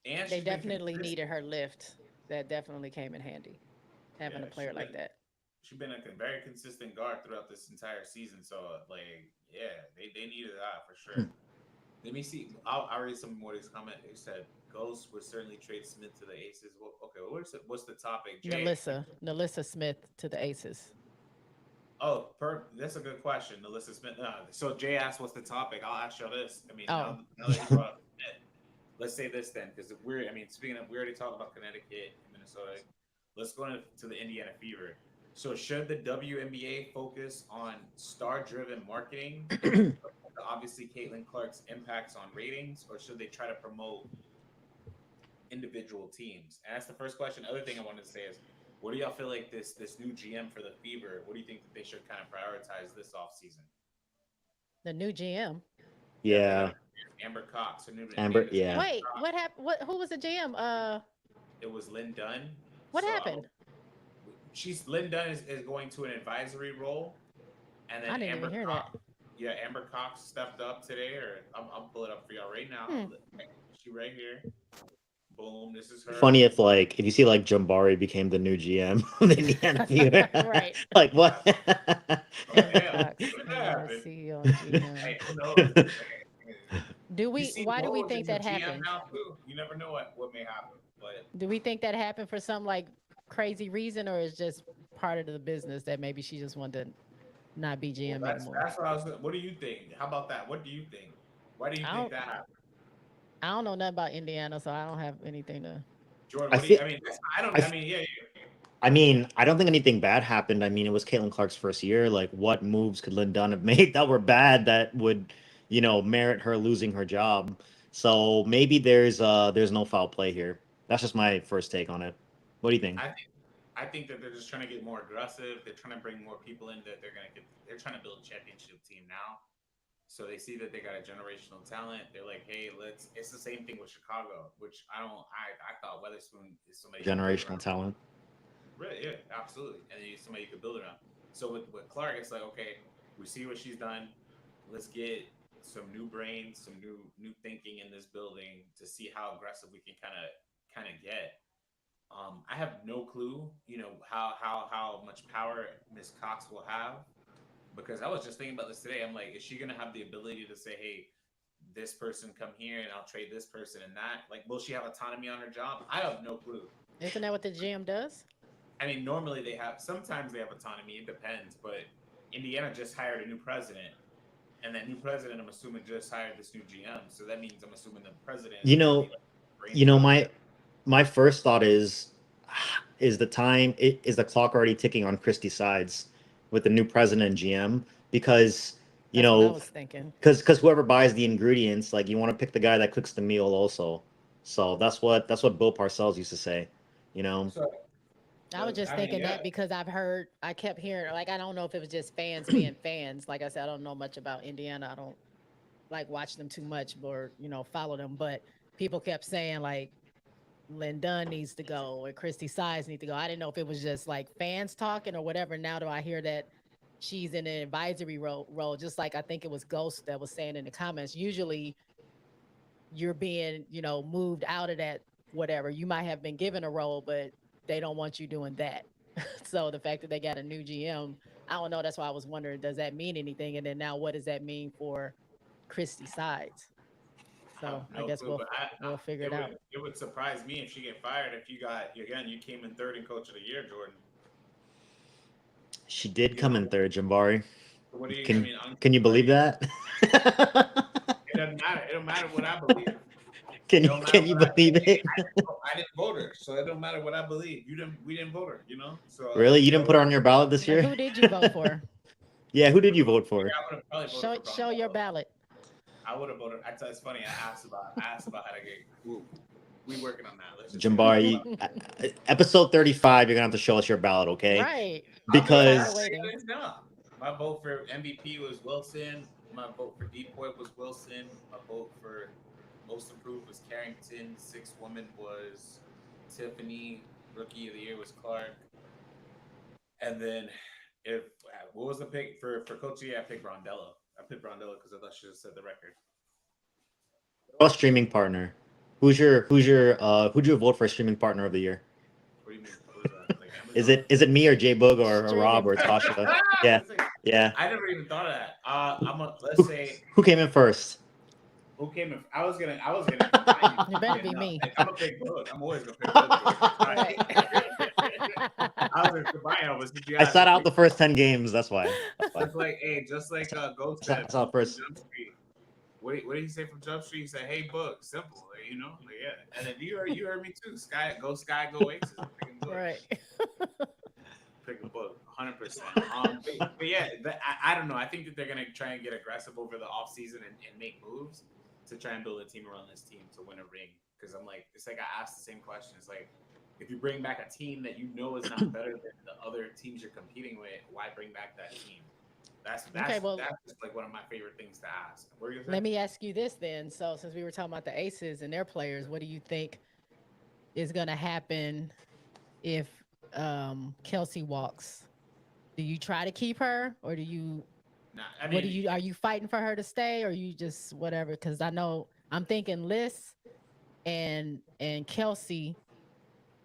Speaker 1: And
Speaker 2: They
Speaker 1: she's been
Speaker 2: definitely
Speaker 1: consistent.
Speaker 2: needed her lift. That definitely came in handy, having
Speaker 1: Yeah,
Speaker 2: a player like that.
Speaker 1: she's been a very consistent guard throughout this entire season. So like, yeah, they needed that for sure. Let me see. I'll read some more of these comments. They said Ghost would certainly trade Smith to the Aces. Well, okay, what's the topic, Jay?
Speaker 2: Nalissa Smith to the Aces.
Speaker 1: Oh, that's a good question, Alyssa Smith. So Jay asked, "What's the topic?" I'll ask you this. I mean,
Speaker 2: Oh,
Speaker 1: now that he brought up Smith, let's say this then, because I mean, speaking of, we already talked about Connecticut, Minnesota. Let's go into the Indiana Fever. So should the WNBA focus on star-driven marketing, obviously Caitlin Clark's impacts on ratings, or should they try to promote individual teams? And that's the first question. Other thing I wanted to say is, what do y'all feel like this new GM for the Fever? What do you think that they should kind of prioritize this off season?
Speaker 2: The new GM.
Speaker 1: Yeah, they got
Speaker 3: Yeah,
Speaker 1: Amber Cox. Her name
Speaker 3: Amber.
Speaker 1: is
Speaker 3: Yeah,
Speaker 1: Amber
Speaker 2: Wait,
Speaker 1: Cox.
Speaker 2: what happened? Who was the GM?
Speaker 1: It was Lynn Dunn.
Speaker 2: What
Speaker 1: So
Speaker 2: happened?
Speaker 1: she's Lynn Dunn is going to an advisory role, and then
Speaker 2: I didn't even hear that.
Speaker 1: Yeah, Amber Cox stepped up today, or I'll pull it up for y'all right now.
Speaker 2: Hmm.
Speaker 1: She right here. Boom. This is her.
Speaker 3: funny if you see like Jambari became the new GM of the Indiana Fever.
Speaker 2: Right.
Speaker 3: Like what?
Speaker 2: Amber
Speaker 1: Yeah,
Speaker 2: Cox,
Speaker 1: what happened?
Speaker 2: CEO and GM.
Speaker 1: Hey, who knows? Hey,
Speaker 2: Do
Speaker 1: you
Speaker 2: we?
Speaker 1: see,
Speaker 2: Why do we
Speaker 1: Woj
Speaker 2: think
Speaker 1: is a
Speaker 2: that
Speaker 1: GM
Speaker 2: happened?
Speaker 1: now too. You never know what may happen, but
Speaker 2: Do we think that happened for some like crazy reason, or is just part of the business that maybe she just wanted to not be
Speaker 1: well,
Speaker 2: GM anymore?
Speaker 1: that's what I was. What do you think? How about that? What do you think? Why do you
Speaker 2: I
Speaker 1: think
Speaker 2: don't.
Speaker 1: that happened,
Speaker 2: I don't know nothing about Indiana, so I don't have anything to.
Speaker 1: Jordan?
Speaker 3: I
Speaker 1: What do you?
Speaker 3: feel.
Speaker 1: I mean, I don't.
Speaker 3: I,
Speaker 1: I mean, yeah.
Speaker 3: I mean, I don't think anything bad happened. I mean, it was Caitlin Clark's first year. Like, what moves could Lynn Dunn have made that were bad that would, merit her losing her job? So maybe there's no foul play here. That's just my first take on it. What do you think?
Speaker 1: I think I think that they're just trying to get more aggressive. They're trying to bring more people in that they're gonna get. They're trying to build a championship team now. So they see that they got a generational talent. They're like, hey, let's. It's the same thing with Chicago, which I don't. I thought Weatherspoon is somebody you can build
Speaker 3: Generational
Speaker 1: around.
Speaker 3: talent.
Speaker 1: Right? Yeah, absolutely. And then you somebody you could build around. So with Clark, it's like, okay, we see what she's done. Let's get some new brains, some new thinking in this building to see how aggressive we can kind of get. I have no clue, how much power Miss Cox will have, because I was just thinking about this today. I'm like, is she gonna have the ability to say, hey, this person come here and I'll trade this person and that? Like, will she have autonomy on her job? I have no clue.
Speaker 2: Isn't that what the GM does?
Speaker 1: I mean, normally they have. Sometimes they have autonomy. It depends. But Indiana just hired a new president, and that new president, I'm assuming, just hired this new GM. So that means I'm assuming the president is
Speaker 3: You
Speaker 1: going to be
Speaker 3: know,
Speaker 1: like brains
Speaker 3: you know,
Speaker 1: power.
Speaker 3: my first thought is the time is the clock already ticking on Christie's sides with the new president and GM because you
Speaker 2: That's what I
Speaker 3: know
Speaker 2: was thinking.
Speaker 3: because whoever buys the ingredients, like you want to pick the guy that cooks the meal also. So that's what Bill Parcells used to say, you know.
Speaker 1: So,
Speaker 2: I was just
Speaker 1: I mean,
Speaker 2: thinking
Speaker 1: yeah.
Speaker 2: that because I kept hearing, like, I don't know if it was just fans being fans. Like I said, I don't know much about Indiana. I don't like watch them too much or, follow them. But people kept saying, like, Lynn Dunn needs to go or Christy Sides need to go. I didn't know if it was just like fans talking or whatever. Now do I hear that she's in an advisory role, just like I think it was Ghost that was saying in the comments. Usually you're being, moved out of that whatever. You might have been given a role, but they don't want you doing that. So the fact that they got a new GM, I don't know. That's why I was wondering, does that mean anything? And then now, what does that mean for Christy Sides?
Speaker 1: I have
Speaker 2: So I
Speaker 1: no
Speaker 2: guess
Speaker 1: clue.
Speaker 2: we'll
Speaker 1: But
Speaker 2: we'll figure it out.
Speaker 1: it would surprise me if she get fired. If you got again, you came in third in Coach of the Year, Jordan.
Speaker 3: She did
Speaker 1: You
Speaker 3: come
Speaker 1: know,
Speaker 3: in third, Jambari.
Speaker 1: what do you? I
Speaker 3: Can
Speaker 1: mean, honestly,
Speaker 3: can you
Speaker 1: where
Speaker 3: believe
Speaker 1: you?
Speaker 3: that?
Speaker 1: It doesn't matter. It don't matter what I believe.
Speaker 3: can
Speaker 1: It
Speaker 3: you
Speaker 1: don't matter
Speaker 3: can you
Speaker 1: what I
Speaker 3: believe
Speaker 1: say.
Speaker 3: it?
Speaker 1: I didn't vote her, so it don't matter what I believe. You didn't. We didn't vote her. So
Speaker 3: Really? You didn't put
Speaker 1: whatever.
Speaker 3: her on your ballot this year?
Speaker 2: Who did you vote for?
Speaker 3: Yeah, who did you
Speaker 1: Coach
Speaker 3: vote
Speaker 1: of the Year,
Speaker 3: for?
Speaker 1: I would have probably voted
Speaker 2: Show
Speaker 1: for
Speaker 2: show your
Speaker 1: Brondell.
Speaker 2: ballot.
Speaker 1: I would have voted. I tell it's funny. I asked about how to get. We working on that. Let's just say that.
Speaker 3: Jambari, episode 35, you're gonna have to show us your ballot, okay?
Speaker 2: Right.
Speaker 1: I'll do it.
Speaker 2: Tired of
Speaker 3: Because
Speaker 2: waiting.
Speaker 1: No. My vote for MVP was Wilson. My vote for Depoy was Wilson. My vote for most improved was Carrington. Sixth woman was Tiffany. Rookie of the year was Clark. And then if what was the pick for Coach? Yeah, I picked Rondello. I picked Rondello because I thought she just set the record.
Speaker 3: our streaming partner, who'd you vote for streaming partner of the year?
Speaker 1: What do you mean? What is that? Like
Speaker 3: Is
Speaker 1: Amazon?
Speaker 3: it is it me or Jay Boog or Rob
Speaker 2: Streaming
Speaker 3: or
Speaker 2: partner.
Speaker 3: Tasha? Yeah, yeah.
Speaker 1: I never even thought of that. Let's
Speaker 3: Who,
Speaker 1: say
Speaker 3: who came in first?
Speaker 1: who came in. I was gonna combine you.
Speaker 2: It better
Speaker 1: Yeah,
Speaker 2: be
Speaker 1: no,
Speaker 2: me.
Speaker 1: I'm gonna pick Boog. I'm always gonna pick Boog.
Speaker 2: Right.
Speaker 1: I was gonna combine them, but since you
Speaker 3: I
Speaker 1: asked,
Speaker 3: sat out the first 10 games. That's why. That's why.
Speaker 1: just like Ghost
Speaker 3: I
Speaker 1: said
Speaker 3: saw
Speaker 1: from
Speaker 3: first.
Speaker 1: Jump Street. What did he say from Jump Street? He said, "Hey, Boog, simple, like yeah." And then you heard me too. Go Aces. I'm picking Boog.
Speaker 2: Right.
Speaker 1: pick a book, 100%. But yeah, I don't know. I think that they're gonna try and get aggressive over the offseason and make moves to try and build a team around this team to win a ring. Because I'm like, it's like I asked the same question. It's like, if you bring back a team that you know is not better than the other teams you're competing with, why bring back that team?
Speaker 2: Okay, well,
Speaker 1: That's just like one of my favorite things to ask. What are you
Speaker 2: let
Speaker 1: saying?
Speaker 2: me ask you this then. So, since we were talking about the Aces and their players, what do you think is going to happen if Kelsey walks? Do you try to keep her, or do you?
Speaker 1: Nah, I
Speaker 2: What do
Speaker 1: mean,
Speaker 2: you? Are you fighting for her to stay, or you just whatever? Because I know I'm thinking Liz and Kelsey.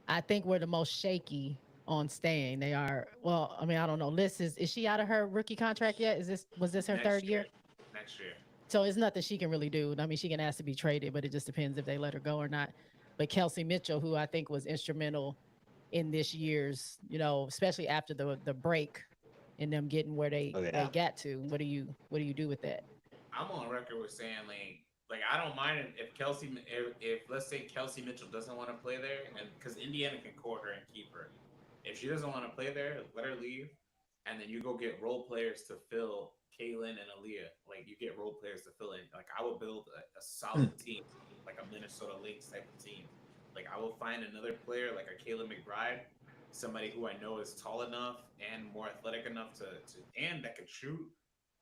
Speaker 2: I think we're the most shaky on staying. They are. Well, I mean, I don't know. Liz is she out of her rookie contract yet? Is this was this her third
Speaker 1: next year,
Speaker 2: year?
Speaker 1: next year.
Speaker 2: So it's nothing she can really do. I mean, she can ask to be traded, but it just depends if they let her go or not. But Kelsey Mitchell, who I think was instrumental in this year's, especially after the break and them getting where
Speaker 3: Oh
Speaker 2: they
Speaker 3: yeah.
Speaker 2: got to. What do you do with that?
Speaker 1: I'm on record with saying like I don't mind if Kelsey if let's say Kelsey Mitchell doesn't want to play there, and because Indiana can court her and keep her. If she doesn't want to play there, let her leave, and then you go get role players to fill Kaylin and Aaliyah. Like you get role players to fill in. Like I would build a solid team, like a Minnesota Lynx type of team. Like I will find another player like a Kaylin McBride, somebody who I know is tall enough and more athletic enough to and that could shoot.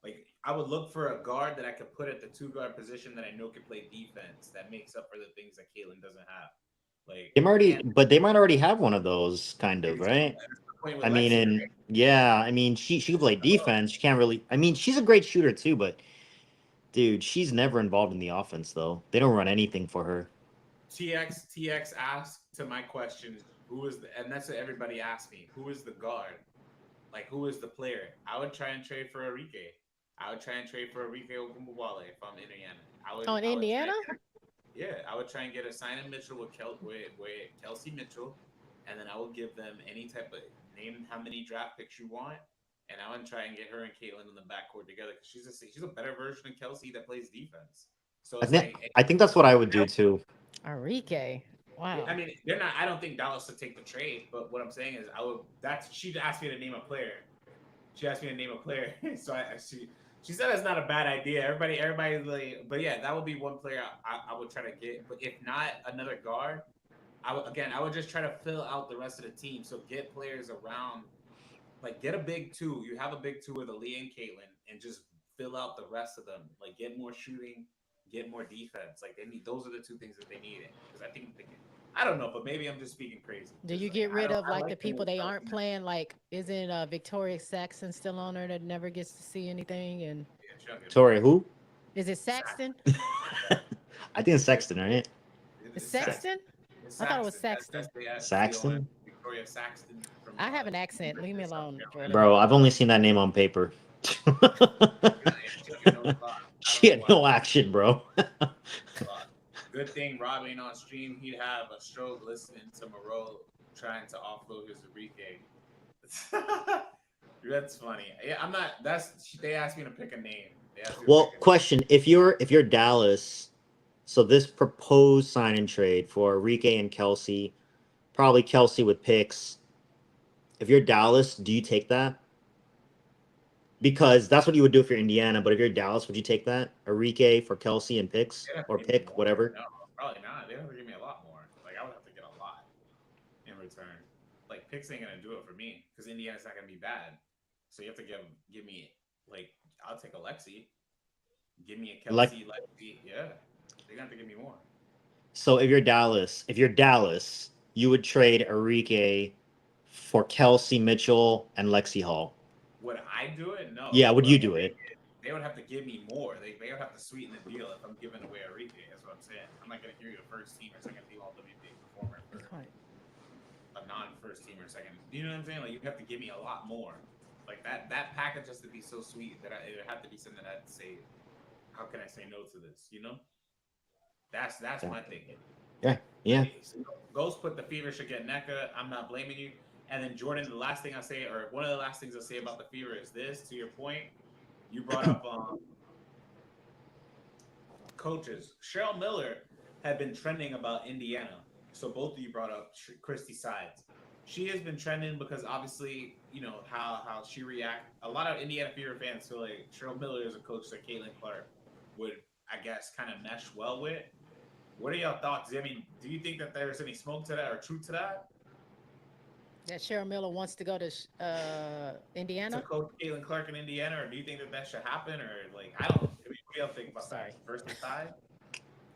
Speaker 1: Like I would look for a guard that I could put at the two guard position that I know can play defense that makes up for the things that Kaylin doesn't have. Like and
Speaker 3: But they might already have one of those, kind of,
Speaker 1: exactly
Speaker 3: right?
Speaker 1: that's the point with
Speaker 3: I mean,
Speaker 1: Lexi,
Speaker 3: and
Speaker 1: right?
Speaker 3: yeah, I mean, she can play defense. She can't really. I mean, she's a great shooter too, but dude, she's never involved in the offense though. They don't run anything for her.
Speaker 1: TX asked to my question, who is the and that's what everybody asked me, who is the guard? Like who is the player? I would try and trade for Enrique. I would try and trade for Enrique Okumawale if I'm Indiana.
Speaker 2: Oh, in
Speaker 1: I would try
Speaker 2: Indiana?
Speaker 1: and get yeah, I would try and get a sign in Mitchell with Kelsey Mitchell, and then I would give them any type of name how many draft picks you want, and I would try and get her and Caitlin in the backcourt together because she's a better version of Kelsey that plays defense. So it's like
Speaker 3: I think that's what I would do too.
Speaker 2: Enrique.
Speaker 1: I
Speaker 2: Wow.
Speaker 1: mean, they're not. I don't think Dallas would take the trade, but what I'm saying is, I would. That's she asked me to name a player. She asked me to name a player, so she said it's not a bad idea. Everybody like, but yeah, that would be one player I would try to get. But if not another guard, I would just try to fill out the rest of the team. So get players around, like get a big two. You have a big two with Aaliyah and Caitlin, and just fill out the rest of them. Like get more shooting, get more defense. Like they need those are the two things that they need. Because I think they can. I don't know, but maybe I'm just speaking crazy.
Speaker 2: Do
Speaker 1: Because
Speaker 2: you
Speaker 1: like
Speaker 2: get rid of
Speaker 1: I
Speaker 2: like
Speaker 1: like
Speaker 2: the
Speaker 1: the
Speaker 2: people they aren't playing? Like, isn't Victoria Saxon still on there that never gets to see anything? And
Speaker 1: yeah, she don't get
Speaker 3: Sorry,
Speaker 1: minutes.
Speaker 3: who?
Speaker 2: is it
Speaker 1: Saxton.
Speaker 2: Saxton?
Speaker 1: Yeah,
Speaker 3: I think it's
Speaker 1: yeah.
Speaker 3: Sexton, right?
Speaker 2: It's
Speaker 1: It's Saxton.
Speaker 2: Sexton?
Speaker 1: It's
Speaker 2: I thought it was
Speaker 1: Saxton.
Speaker 2: Sexton.
Speaker 1: That's the only
Speaker 3: Saxton,
Speaker 1: Victoria Saxton from
Speaker 2: I have an accent. Leave
Speaker 1: University
Speaker 2: me
Speaker 1: of South
Speaker 2: alone,
Speaker 1: Carolina.
Speaker 2: Jordan.
Speaker 3: bro. I've only seen that name on paper.
Speaker 1: She don't get no clock. I don't
Speaker 3: She
Speaker 1: know
Speaker 3: had
Speaker 1: why.
Speaker 3: no action, bro.
Speaker 1: Good thing Rob ain't on stream. He'd have a stroke listening to Moreau trying to offload his Enrique. That's funny. Yeah, I'm not. They asked me to pick a name. They asked me to pick
Speaker 3: Well,
Speaker 1: a name.
Speaker 3: question: if you're Dallas, so this proposed sign and trade for Enrique and Kelsey, probably Kelsey with picks. If you're Dallas, do you take that? Because that's what you would do if you're Indiana. But if you're Dallas, would you take that Enrique for Kelsey and picks
Speaker 1: They'd have to
Speaker 3: or
Speaker 1: give me
Speaker 3: pick
Speaker 1: more.
Speaker 3: whatever?
Speaker 1: No, probably not. They'd have to give me a lot more. Like I would have to get a lot in return. Like picks ain't gonna do it for me because Indiana's not gonna be bad. So you have to give me like I'll take a Lexi. Give me a
Speaker 3: Like
Speaker 1: Kelsey, Lexi. Yeah, they're gonna have to give me more.
Speaker 3: so, if you're Dallas, you would trade Enrique for Kelsey Mitchell and Lexi Hall.
Speaker 1: Would I do it?
Speaker 3: Yeah,
Speaker 1: No.
Speaker 3: would
Speaker 1: But
Speaker 3: you do it?
Speaker 1: they would have to give me more. They would have to sweeten the deal if I'm giving away Enrique. That's what I'm saying. I'm not gonna give you a first team or second team all WNBA performer for
Speaker 2: Okay.
Speaker 1: a non-first team or second. You know what I'm saying? Like you have to give me a lot more. Like that package has to be so sweet that it would have to be something that I'd say, how can I say no to this? You know? That's
Speaker 3: Yeah,
Speaker 1: my thinking.
Speaker 3: yeah,
Speaker 1: But
Speaker 3: yeah.
Speaker 1: Ghost put the fever should get NECA. I'm not blaming you. And then Jordan, the last thing I say, or one of the last things I say about the fever is this. To your point, you brought up coaches. Cheryl Miller had been trending about Indiana. So both of you brought up Christy Sides. she has been trending because obviously, how she react. A lot of Indiana Fever fans feel like Cheryl Miller is a coach that Caitlin Clark would, I guess, kind of mesh well with. What are y'all thoughts? I mean, do you think that there's any smoke to that or truth to that?
Speaker 2: That Cheryl Miller wants to go to
Speaker 1: To
Speaker 2: Indiana.
Speaker 1: coach Caitlin Clark in Indiana, or do you think that that should happen, or like I don't know. What do y'all think about that?
Speaker 2: Sorry.
Speaker 1: First and tie?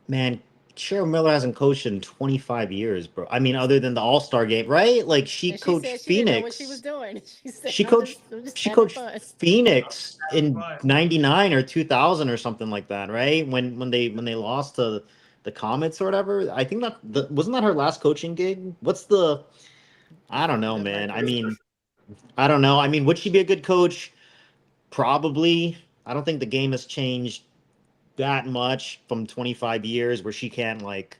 Speaker 3: Man, Cheryl Miller hasn't coached in 25 years, bro. I mean, other than the All Star game, right? Like she
Speaker 2: And she
Speaker 3: coached
Speaker 2: said she didn't know what she was
Speaker 3: Phoenix.
Speaker 2: doing. She said,
Speaker 3: She
Speaker 2: I'm just,
Speaker 3: coached
Speaker 2: I'm just
Speaker 3: she
Speaker 2: having
Speaker 3: coached
Speaker 2: fun.
Speaker 1: I'm
Speaker 3: Phoenix
Speaker 1: having
Speaker 3: in
Speaker 1: fun.
Speaker 3: '99 or 2000 or something like that, right? When they lost to the Comets or whatever. I think wasn't that her last coaching gig? What's the I don't know,
Speaker 2: The
Speaker 3: man. I
Speaker 2: Mercury.
Speaker 3: mean, I don't know. I mean, would she be a good coach? Probably. I don't think the game has changed that much from 25 years where she can't like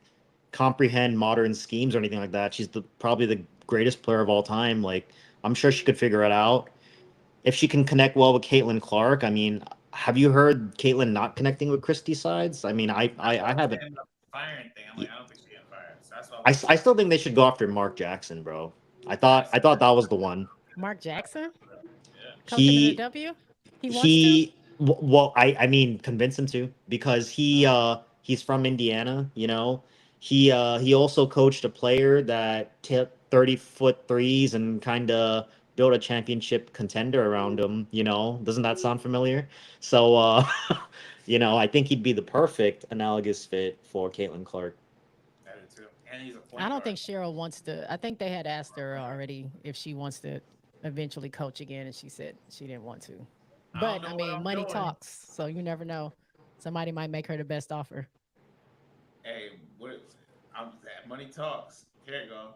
Speaker 3: comprehend modern schemes or anything like that. She's probably the greatest player of all time. Like I'm sure she could figure it out. If she can connect well with Caitlin Clark, I mean, have you heard Caitlin not connecting with Christy Sides? I mean,
Speaker 1: That's what
Speaker 3: I
Speaker 1: I'm
Speaker 3: haven't.
Speaker 1: saying about the firing thing. I'm like, I don't think she got fired. So that's why I
Speaker 3: I
Speaker 1: was
Speaker 3: still think they should go after Mark Jackson, bro. I
Speaker 1: I
Speaker 3: thought I
Speaker 1: said
Speaker 3: thought that was the one.
Speaker 2: Mark Jackson
Speaker 1: yeah.
Speaker 2: coaching in the
Speaker 3: He
Speaker 2: W. He wants to.
Speaker 3: well, I mean convince him to because
Speaker 2: Oh,
Speaker 3: he's from Indiana, you know. He also coached a player that tipped 30-foot threes and kind of built a championship contender around him, you know. Doesn't that sound familiar? So I think he'd be the perfect analogous fit for Caitlin Clark.
Speaker 1: I do too. And he's a
Speaker 2: I
Speaker 1: point
Speaker 2: don't
Speaker 1: guard.
Speaker 2: think Cheryl wants to. I think they had asked her already if she wants to eventually coach again, and she said she didn't want to.
Speaker 1: I don't
Speaker 2: But I
Speaker 1: know what
Speaker 2: mean,
Speaker 1: I'm
Speaker 2: money
Speaker 1: doing.
Speaker 2: talks, so you never know. Somebody might make her the best offer.
Speaker 1: Hey, what? I'm money talks. Here you go.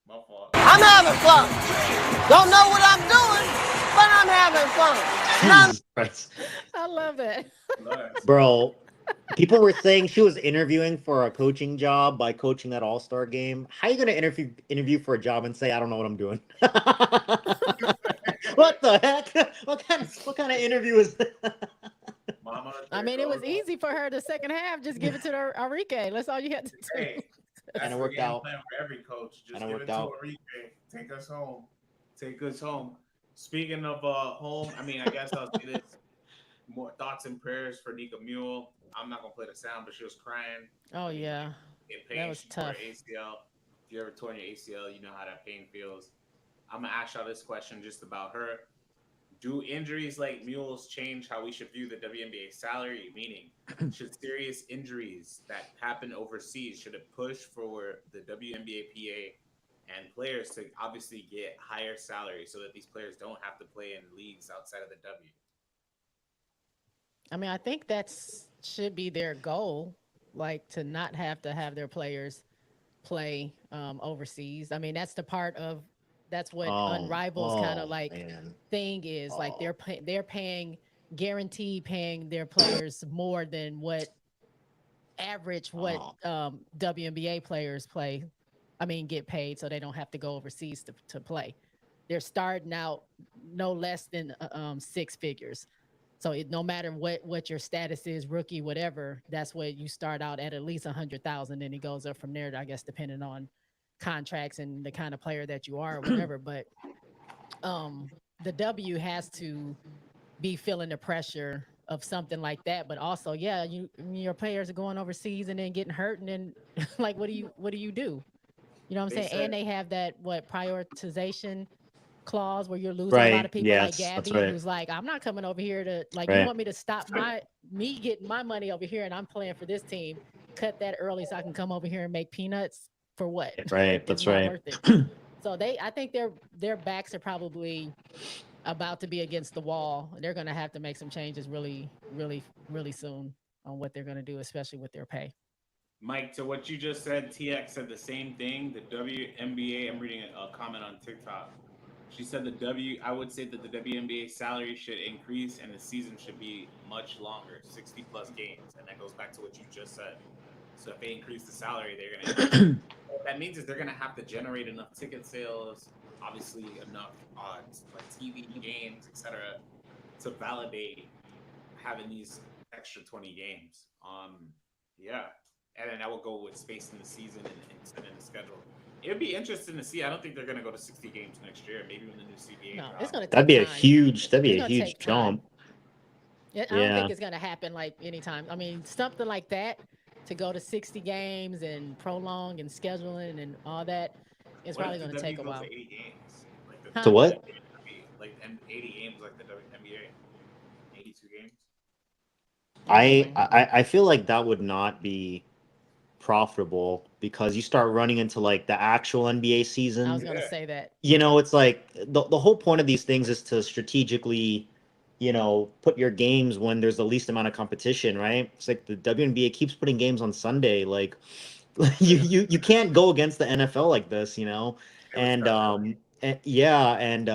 Speaker 1: My fault.
Speaker 4: I'm having fun. Don't know what I'm doing, but I'm having fun. None
Speaker 3: Jesus Christ.
Speaker 2: I love that.
Speaker 1: Look,
Speaker 3: Bro, people were saying she was interviewing for a coaching job by coaching that All-Star game. How are you gonna interview for a job and say I don't know what I'm doing? What the heck? What kind of interview is that?
Speaker 1: mama,
Speaker 2: I
Speaker 1: there
Speaker 2: mean, it
Speaker 1: goes.
Speaker 2: was easy for her the second half. Just give it to her, Enrique. That's all you had to do.
Speaker 1: Hey,
Speaker 3: And
Speaker 1: that's
Speaker 3: it
Speaker 1: the
Speaker 3: worked
Speaker 1: game
Speaker 3: out.
Speaker 1: plan for every coach.
Speaker 3: And
Speaker 1: Just
Speaker 3: it
Speaker 1: give
Speaker 3: worked
Speaker 1: it to
Speaker 3: out.
Speaker 1: Enrique. Take us home. Take us home. Speaking of home, I mean, I guess I'll say this. More thoughts and prayers for Nika Mule. I'm not gonna play the sound, but she was crying.
Speaker 2: Oh
Speaker 1: I mean,
Speaker 2: yeah,
Speaker 1: in
Speaker 2: that
Speaker 1: pain.
Speaker 2: was
Speaker 1: She tore her
Speaker 2: tough.
Speaker 1: ACL. If you ever torn your ACL, you know how that pain feels. I'm gonna ask y'all this question just about her. Do injuries like Mule's change how we should view the WNBA salary? Meaning, should serious injuries that happen overseas should it push for the WNBA PA and players to obviously get higher salaries so that these players don't have to play in leagues outside of the W?
Speaker 2: I mean, I think that's should be their goal, like to not have to have their players play overseas. I mean, that's the part of that's what Unrival's kind of
Speaker 3: Oh
Speaker 2: like
Speaker 3: man.
Speaker 2: thing is like
Speaker 3: Oh,
Speaker 2: they're paying guaranteed paying their players more than what average what
Speaker 3: oh,
Speaker 2: WNBA players play. I mean, get paid so they don't have to go overseas to play. They're starting out no less than six figures. So no matter what your status is, rookie, whatever, that's what you start out at least 100,000, and it goes up from there. I guess depending on contracts and the kind of player that you are, or whatever. But um, the W has to be feeling the pressure of something like that. But also, yeah, your players are going overseas and then getting hurt, and then like, what do you do? You know what I'm
Speaker 1: They
Speaker 2: saying?
Speaker 1: said
Speaker 2: And they have that what prioritization clause where you're losing a lot
Speaker 3: right.
Speaker 2: of people like
Speaker 3: Yes, that's
Speaker 2: Gabby,
Speaker 3: right.
Speaker 2: who's like, I'm not coming over here to like you
Speaker 3: Right.
Speaker 2: want me to stop me getting my money over here and I'm playing for this team, cut that early so I can come over here and make peanuts for what?
Speaker 3: Right.
Speaker 2: It's
Speaker 3: That's
Speaker 2: not
Speaker 3: right.
Speaker 2: worth it. So I think their backs are probably about to be against the wall. They're gonna have to make some changes really, really, really soon on what they're gonna do, especially with their pay.
Speaker 1: Mike, to what you just said, TX said the same thing. The WNBA, I'm reading a comment on TikTok. She said I would say that the WNBA salary should increase and the season should be much longer, 60 plus games. And that goes back to what you just said. So if they increase the salary, they're going to increase. What that means is they're going to have to generate enough ticket sales, obviously enough like TV games, etc., to validate having these extra 20 games. Yeah, and then that will go with space in the season and extending the schedule. it'd be interesting to see. I don't think they're gonna go to 60 games next year. Maybe when the new CBA
Speaker 2: No, it's
Speaker 1: drops.
Speaker 2: gonna
Speaker 3: That'd
Speaker 2: take
Speaker 3: be a
Speaker 2: time.
Speaker 3: huge. That'd be
Speaker 2: It's
Speaker 3: a
Speaker 2: gonna
Speaker 3: huge
Speaker 2: take time.
Speaker 3: jump.
Speaker 2: I don't think
Speaker 3: Yeah.
Speaker 2: it's gonna happen like anytime. I mean, something like that to go to 60 games and prolong and scheduling and all that is
Speaker 1: What
Speaker 2: probably
Speaker 1: if the
Speaker 2: gonna take
Speaker 1: W
Speaker 2: a
Speaker 1: goes to
Speaker 2: while.
Speaker 1: 80 games, like
Speaker 3: To
Speaker 2: Huh?
Speaker 1: the
Speaker 3: what?
Speaker 1: NBA, like 80 games, like the WNBA, 82 games?
Speaker 2: Mm,
Speaker 3: I feel like that would not be profitable because you start running into like the actual NBA
Speaker 2: I was
Speaker 3: season.
Speaker 2: gonna
Speaker 1: Yeah,
Speaker 2: say that.
Speaker 3: It's like the whole point of these things is to strategically, put your games when there's the least amount of competition, right? It's like the WNBA keeps putting games on Sunday. Like
Speaker 1: they're
Speaker 3: you
Speaker 1: gonna
Speaker 3: you you can't go against the NFL like this.
Speaker 1: they would
Speaker 3: And
Speaker 1: start early
Speaker 3: yeah, and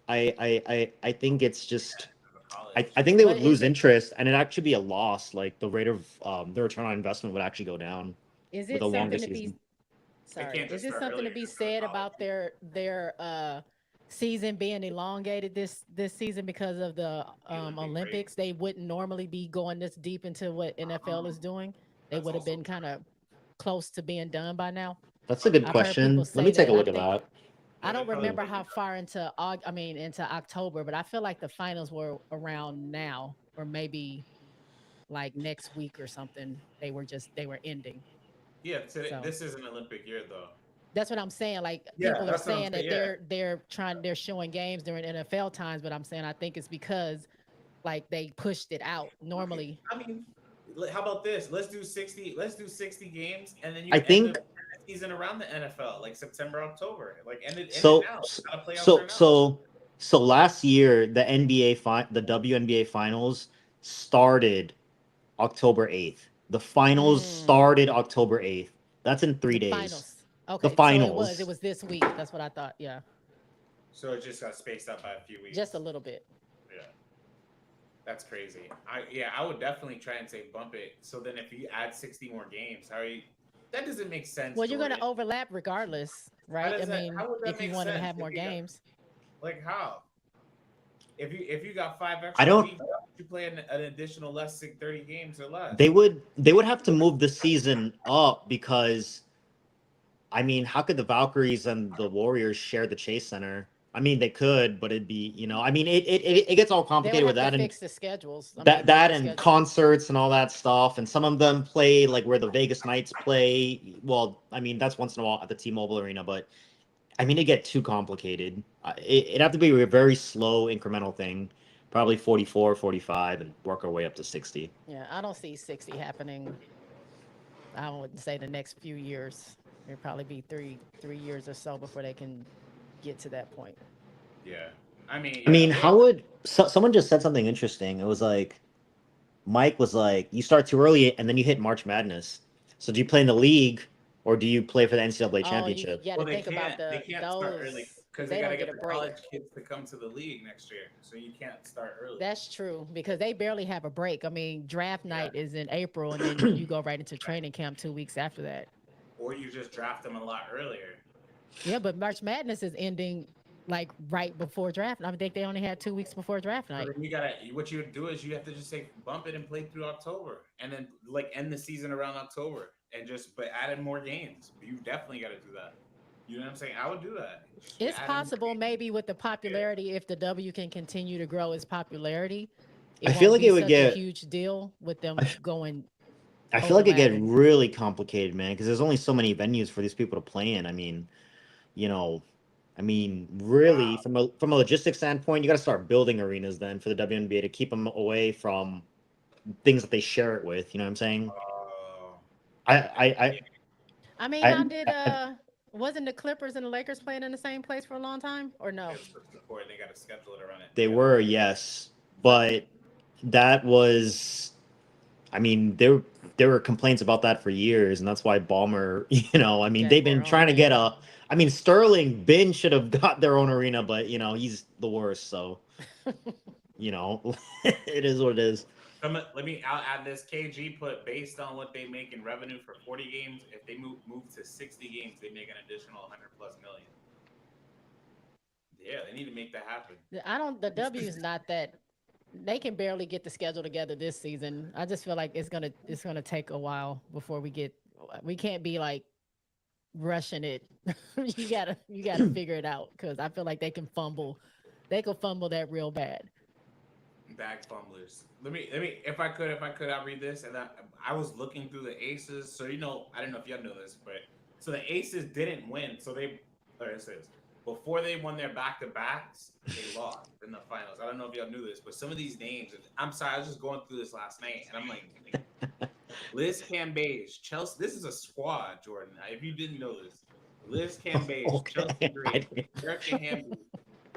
Speaker 3: I think it's just
Speaker 1: as a
Speaker 3: I
Speaker 1: college.
Speaker 3: think they
Speaker 2: But
Speaker 3: would
Speaker 2: is
Speaker 3: lose
Speaker 2: it
Speaker 3: interest and it actually be a loss. Like the rate of the return on investment would actually go down
Speaker 2: is
Speaker 3: with
Speaker 2: it
Speaker 3: a longer
Speaker 2: something to be
Speaker 3: season.
Speaker 1: They
Speaker 2: sorry?
Speaker 1: can't
Speaker 2: Is
Speaker 1: just
Speaker 2: it
Speaker 1: start
Speaker 2: something to
Speaker 1: earlier
Speaker 2: be
Speaker 1: because they're a
Speaker 2: said
Speaker 1: college.
Speaker 2: about their season being elongated this season because of the
Speaker 1: The Olympic break.
Speaker 2: Olympics? They wouldn't normally be going this deep into what NFL is doing. They
Speaker 1: That's
Speaker 2: would have
Speaker 1: also
Speaker 2: been kind of close to being done by now.
Speaker 3: That's a
Speaker 1: probably
Speaker 3: good
Speaker 2: I've heard people
Speaker 3: question. Let me
Speaker 2: say
Speaker 3: take a
Speaker 2: that. I
Speaker 3: look at
Speaker 2: think
Speaker 3: that.
Speaker 2: I
Speaker 1: yeah. They
Speaker 2: don't
Speaker 1: probably
Speaker 2: remember
Speaker 1: wouldn't
Speaker 2: how
Speaker 1: be done.
Speaker 2: far into I mean into October, but I feel like the finals were around now or maybe like next week or something. They were ending.
Speaker 1: Yeah, today,
Speaker 2: So
Speaker 1: this is an Olympic year though.
Speaker 2: that's what I'm saying. Like
Speaker 1: Yeah,
Speaker 2: people are
Speaker 1: that's what I'm
Speaker 2: saying
Speaker 1: saying.
Speaker 2: that
Speaker 1: Yeah,
Speaker 2: they're showing games during NFL times, but I'm saying I think it's because like they pushed it out.
Speaker 1: okay.
Speaker 2: Normally,
Speaker 1: I mean, how about this? Let's do 60. Let's do 60 games, and then
Speaker 3: I
Speaker 1: you end
Speaker 3: think
Speaker 1: the season around the NFL, like September, October. Like end it
Speaker 3: so
Speaker 1: now.
Speaker 3: so
Speaker 1: How the playoffs
Speaker 3: so
Speaker 1: are now.
Speaker 3: so so last year the WNBA finals started October 8th. The finals
Speaker 2: mm,
Speaker 3: started October 8th. That's in
Speaker 2: the
Speaker 3: 3 days.
Speaker 2: finals.
Speaker 3: The
Speaker 2: Okay, so it
Speaker 3: finals.
Speaker 2: was this week. That's what I thought. Yeah,
Speaker 1: So it just got spaced out by a few
Speaker 2: just a
Speaker 1: weeks.
Speaker 2: little bit.
Speaker 1: Yeah, that's crazy. I would definitely try and say bump it. So then if you add 60 more games, how are you? That doesn't make sense,
Speaker 2: Well, you're going
Speaker 1: Jordan.
Speaker 2: to overlap regardless,
Speaker 1: How
Speaker 2: right? I
Speaker 1: does that?
Speaker 2: mean,
Speaker 1: How would that
Speaker 2: if you
Speaker 1: make
Speaker 2: wanted to
Speaker 1: sense
Speaker 2: have
Speaker 1: if
Speaker 2: more
Speaker 1: you got
Speaker 2: games,
Speaker 1: like how? If you got five
Speaker 3: I
Speaker 1: extra
Speaker 3: don't
Speaker 1: weeks, why would you play an additional less 30 games or
Speaker 3: they
Speaker 1: less?
Speaker 3: would have to move the season up because I mean, how could the Valkyries and the Warriors share the Chase Center? I mean, they could, but it'd be, I mean, it gets all
Speaker 2: they would
Speaker 3: complicated with
Speaker 2: have to
Speaker 3: that and
Speaker 2: fix the schedules. I mean,
Speaker 3: that
Speaker 2: make
Speaker 3: that
Speaker 2: the
Speaker 3: and
Speaker 2: schedule.
Speaker 3: concerts and all that stuff. And some of them play like where the Vegas Knights play. Well, I mean, that's once in a while at the T-Mobile Arena, but I mean, it get too complicated. It'd have to be a very slow incremental thing, probably 44, 45, and work our way up to 60.
Speaker 2: Yeah, I don't see 60 happening. I wouldn't say the next few years. It'd probably be three years or so before they can get to that point.
Speaker 1: Yeah, I mean,
Speaker 3: I
Speaker 1: yeah,
Speaker 3: mean, how would someone just said something interesting? It was like Mike was like, you start too early and then you hit March Madness. So do you play in the league or do you play for the NCAA
Speaker 2: Oh,
Speaker 3: championship?
Speaker 2: you got to
Speaker 1: well,
Speaker 2: think about
Speaker 1: they
Speaker 2: the
Speaker 1: can't start
Speaker 2: those
Speaker 1: early
Speaker 2: because
Speaker 1: because they
Speaker 2: they
Speaker 1: got to
Speaker 2: don't get
Speaker 1: get
Speaker 2: a
Speaker 1: the
Speaker 2: break.
Speaker 1: college kids to come to the league next year. So you can't start early.
Speaker 2: That's true because they barely have a break. I mean, draft
Speaker 1: Yeah,
Speaker 2: night is in April, and then you go right into training camp 2 weeks after that.
Speaker 1: or you just draft them a lot earlier.
Speaker 2: Yeah, but March Madness is ending like right before draft. I think they only had 2 weeks before draft
Speaker 1: So
Speaker 2: night.
Speaker 1: then you gotta what you would do is you have to just say bump it and play through October, and then like end the season around October, and just but add in more games. You definitely got to do that. You know what I'm saying? I would do that. Just
Speaker 2: It's
Speaker 1: add in more
Speaker 2: possible,
Speaker 1: games.
Speaker 2: maybe with the
Speaker 1: Yeah.
Speaker 2: popularity, if the W can continue to grow its popularity, it
Speaker 3: I feel
Speaker 2: won't
Speaker 3: like
Speaker 2: be
Speaker 3: it would
Speaker 2: such a
Speaker 3: get
Speaker 2: huge deal with
Speaker 3: I,
Speaker 2: them
Speaker 3: f-
Speaker 2: going
Speaker 3: I feel like it get
Speaker 2: overlapping.
Speaker 3: really complicated, man, because there's only so many venues for these people to play in. You know, really
Speaker 1: Wow.
Speaker 3: from a logistics standpoint, you got to start building arenas then for the WNBA to keep them away from things that they share it with. You know what I'm saying?
Speaker 1: Oh,
Speaker 3: I
Speaker 1: I mean,
Speaker 3: I
Speaker 1: yeah,
Speaker 2: I mean,
Speaker 3: I,
Speaker 2: how did
Speaker 3: I
Speaker 2: wasn't the Clippers and the Lakers playing in the same place for a long time or
Speaker 1: they
Speaker 2: no?
Speaker 1: have switched the court. They got to schedule it around it. They
Speaker 3: they
Speaker 1: got to
Speaker 3: were, yes, but that was there were complaints about that for years, and that's why Balmer,
Speaker 2: Got
Speaker 3: they've
Speaker 2: their
Speaker 3: been
Speaker 2: own
Speaker 3: trying to get
Speaker 2: arena.
Speaker 3: a. Sterling Ben should have got their own arena, but he's the worst. So it is what it is.
Speaker 1: I'll add this. KG put based on what they make in revenue for 40 games. If they move to 60 games, they make an additional 100 plus million. Yeah, they need to make that happen.
Speaker 2: I don't. The W is not that. They can barely get the schedule together this season. I just feel like it's gonna take a while before we get. We can't be like rushing it. You gotta figure it out because I feel like they can fumble. They could fumble that real bad.
Speaker 1: Bag fumblers. Let me I'll read this. And I was looking through the aces. So I don't know if y'all know this, but so the aces didn't win. So it says before they won their back to backs, they lost in the finals. I don't know if y'all knew this, but some of these names. I'm sorry, I was just going through this last night, and I'm like, Liz Cambage, Chelsea. This is a squad, Jordan. If you didn't know this, Liz Cambage, Chelsea
Speaker 3: Okay.
Speaker 1: Gray, Erica Hamby,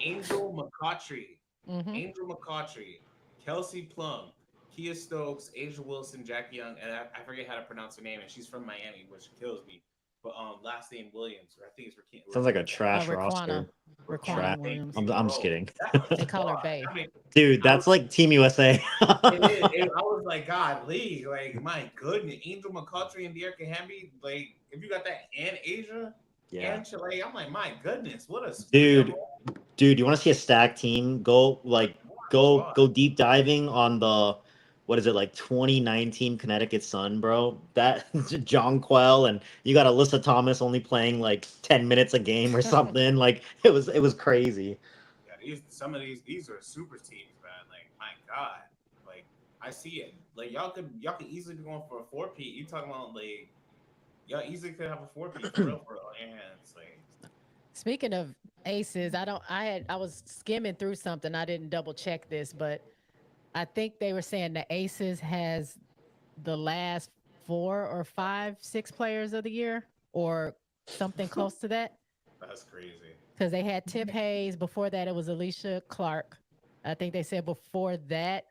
Speaker 1: Angel McCautry,
Speaker 2: Hmm.
Speaker 1: Angel McCautry, Kelsey Plum, Kia Stokes, Asia Wilson, Jackie Young, and I forget how to pronounce her name, and she's from Miami, which kills me. But last name Williams, or I think it's
Speaker 3: Sounds like a trash
Speaker 2: Raquana,
Speaker 3: roster.
Speaker 2: Raquana
Speaker 3: Trash.
Speaker 2: Williams.
Speaker 3: I'm just kidding.
Speaker 1: That's a
Speaker 2: They call her
Speaker 1: squad.
Speaker 2: Bay.
Speaker 1: I mean,
Speaker 3: Dude,
Speaker 1: I
Speaker 3: that's like Team USA.
Speaker 1: it is. I was like, God, Lee, like, my goodness, Angel McCautry and De'Arca Hamby, like, if you got that and Asia
Speaker 3: Yeah.
Speaker 1: and Chile, I'm like, my goodness, what a
Speaker 3: Dude, you want to see a stacked team? Go deep diving on the what is it like 2019 Connecticut Sun, bro? That Jonquel and you got Alyssa Thomas only playing like 10 minutes a game or something. Like it was crazy.
Speaker 1: Yeah, some of these are super teams, man. Like, my God, like, I see it. Like, y'all could easily be going for a 4P. You talking about, like, y'all easily could have a 4P for real on your hands. Like,
Speaker 2: Speaking of aces, I was skimming through something. I didn't double check this, but I think they were saying the aces has the last 4 or 5 6 players of the year or something close to that.
Speaker 1: that's crazy.
Speaker 2: Because they had Tip Hayes. Before that, it was Alicia Clark. I think they said before that,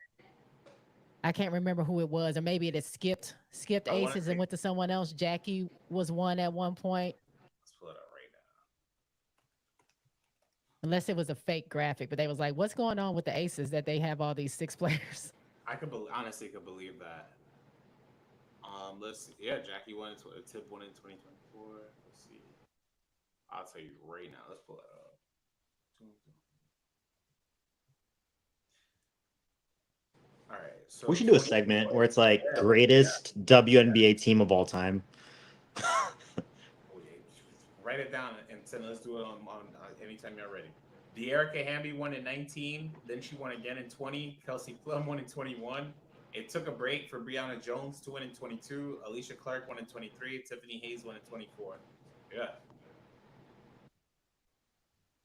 Speaker 2: I can't remember who it was, or maybe it had skipped
Speaker 1: I want to
Speaker 2: aces and
Speaker 1: say,
Speaker 2: went to someone else. Jackie was one at one point,
Speaker 1: let's pull it up right
Speaker 2: unless it was a fake graphic. But they was like, "What's going on with the aces that they have all these 6 players?"
Speaker 1: now. Honestly could believe that. Let's see. Yeah, Jackie won. Tip won in 2024. Let's see. I'll tell you right now. Let's pull it up. All right. So
Speaker 3: We should do a segment where it's like
Speaker 1: yeah,
Speaker 3: greatest WNBA team of all time.
Speaker 1: oh, yeah. Write it down and send. Let's do it on anytime you're ready. De'Arca Hamby won in 19. Then she won again in 20. Kelsey Plum won in 21. It took a break for Breonna Jones to win in 22. Alicia Clark won in 23. Tiffany Hayes won in 24. Yeah.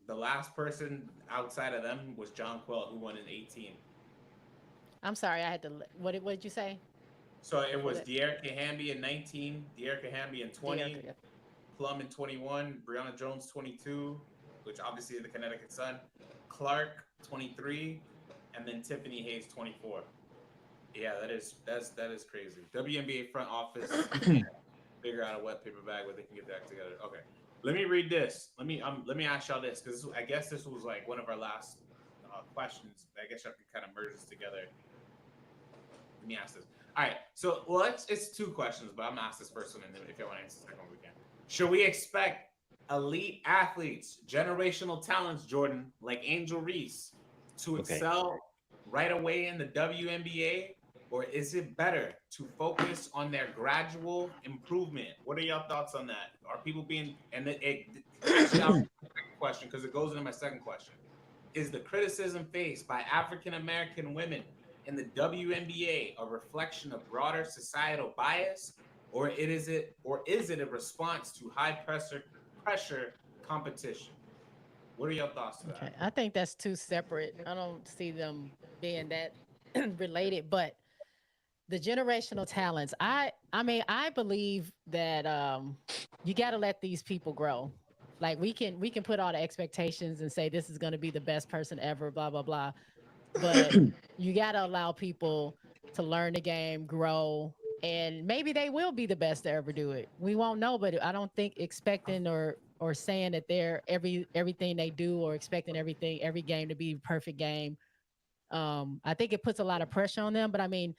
Speaker 1: The last person outside of them was John Quill, who won in 18.
Speaker 2: I'm sorry, I had to. What did you say?
Speaker 1: So it was
Speaker 2: What
Speaker 1: De'Arca Hamby in 19, De'Arca Hamby in 20,
Speaker 2: De'Arca, yeah.
Speaker 1: Plum in 21, Breonna Jones 22, which obviously is the Connecticut Sun, Clark 23, and then Tiffany Hayes 24. Yeah, that is crazy. WNBA front office figure out a wet paper bag where they can get that together. Okay, let me read this. Let me ask y'all this because I guess this was like one of our last questions. I guess y'all can kind of merge this together. Let me ask this. All right, so it's 2 questions, but I'm gonna ask this first one, and then if y'all want to answer the second one, we can. Should we expect elite athletes, generational talents, Jordan, like Angel Reese, to excel right away in the WNBA? Or is it better to focus on their gradual improvement? What are y'all thoughts on that? Are people being actually, I'll question because it goes into my second question. Is the criticism faced by African American women in the WNBA a reflection of broader societal bias, or is it a response to high pressure competition? What are your thoughts to that?
Speaker 2: Okay, I think that's 2 separate. I don't see them being that related, but the generational talents. I mean, I believe that you got to let these people grow. Like we can put all the expectations and say this is going to be the best person ever, blah blah blah. But you got to allow people to learn the game, grow, and maybe they will be the best to ever do it. We won't know, but I don't think expecting or saying that they're everything they do or expecting every game to be a perfect game. I think it puts a lot of pressure on them. But I mean,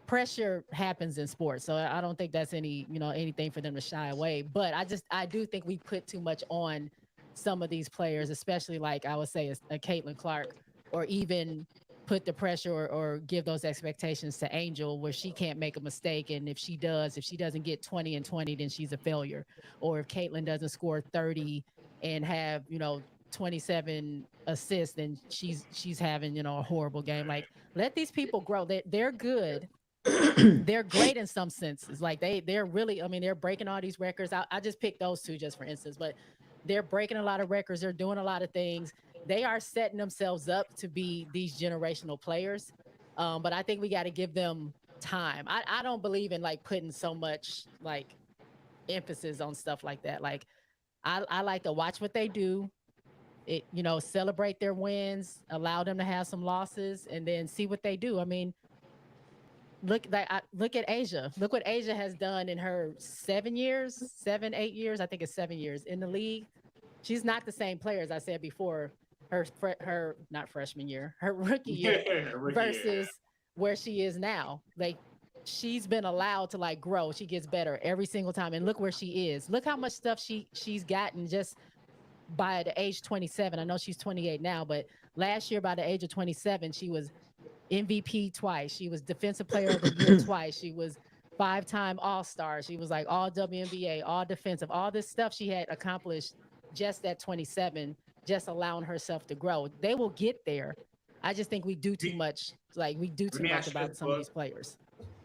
Speaker 2: pressure happens in sports, so I don't think that's anything for them to shy away. But I do think we put too much on some of these players, especially like I would say a Caitlin Clark or even put the pressure or give those expectations to Angel where she can't make a mistake. And if she doesn't get 20 and 20, then she's a failure. Or if Caitlin doesn't score 30 and have, 27 assists, then she's having, a horrible game. Like, let these people grow. They're good. They're great in some senses. Like they're really, I mean, they're breaking all these records. I just picked those two just for instance, but they're breaking a lot of records. They're doing a lot of things. They are setting themselves up to be these generational players. But I think we got to give them time. I don't believe in like putting so much like emphasis on stuff like that. Like I like to watch what they do. Celebrate their wins, allow them to have some losses, and then see what they do. I mean, look at Asia. Look what Asia has done in her 8 years. I think it's 7 years in the league. She's not the same player as I said before. Her not freshman year, her rookie year versus where she is now. Like she's been allowed to like grow. She gets better every single time. And look where she is. Look how much stuff she's gotten just by the age 27. I know she's 28 now, but last year by the age of 27, she was MVP twice. She was Defensive Player of the Year twice. She was 5-time All-Star. She was like all WNBA, all defensive, all this stuff she had accomplished just at 27, just allowing herself to grow. They will get there. I just think we do too much. Like we do too much about some of these players.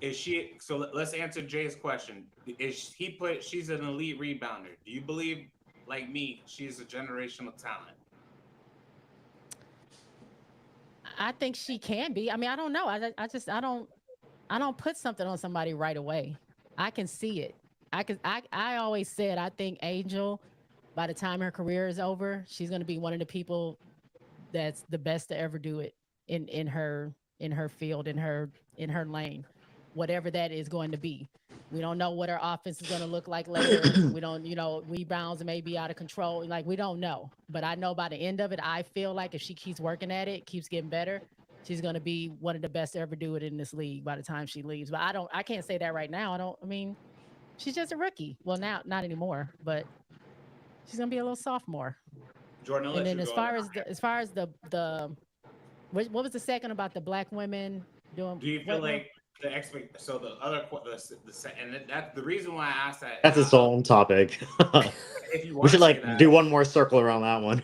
Speaker 1: Is she? So let's answer Jay's question. She's an elite rebounder. Do you believe, like me, she's a generational talent?
Speaker 2: I think she can be. I mean, I don't know. I don't put something on somebody right away. I can see it. I always said I think Angel, by the time her career is over, she's going to be one of the people that's the best to ever do it in her field, in her lane, whatever that is going to be. We don't know what her offense is going to look like later. We don't, rebounds may be out of control. Like we don't know. But I know by the end of it, I feel like if she keeps working at it, keeps getting better, she's going to be one of the best to ever do it in this league by the time she leaves. But I can't say that right now. I mean, she's just a rookie. Well, now not anymore, but she's going to be a little sophomore.
Speaker 1: Jordan,
Speaker 2: and then as far as the what was the second about the black women doing?
Speaker 1: Do you feel like so the other and that's the reason why I asked that.
Speaker 3: That's its own topic. We should do one more circle around that one.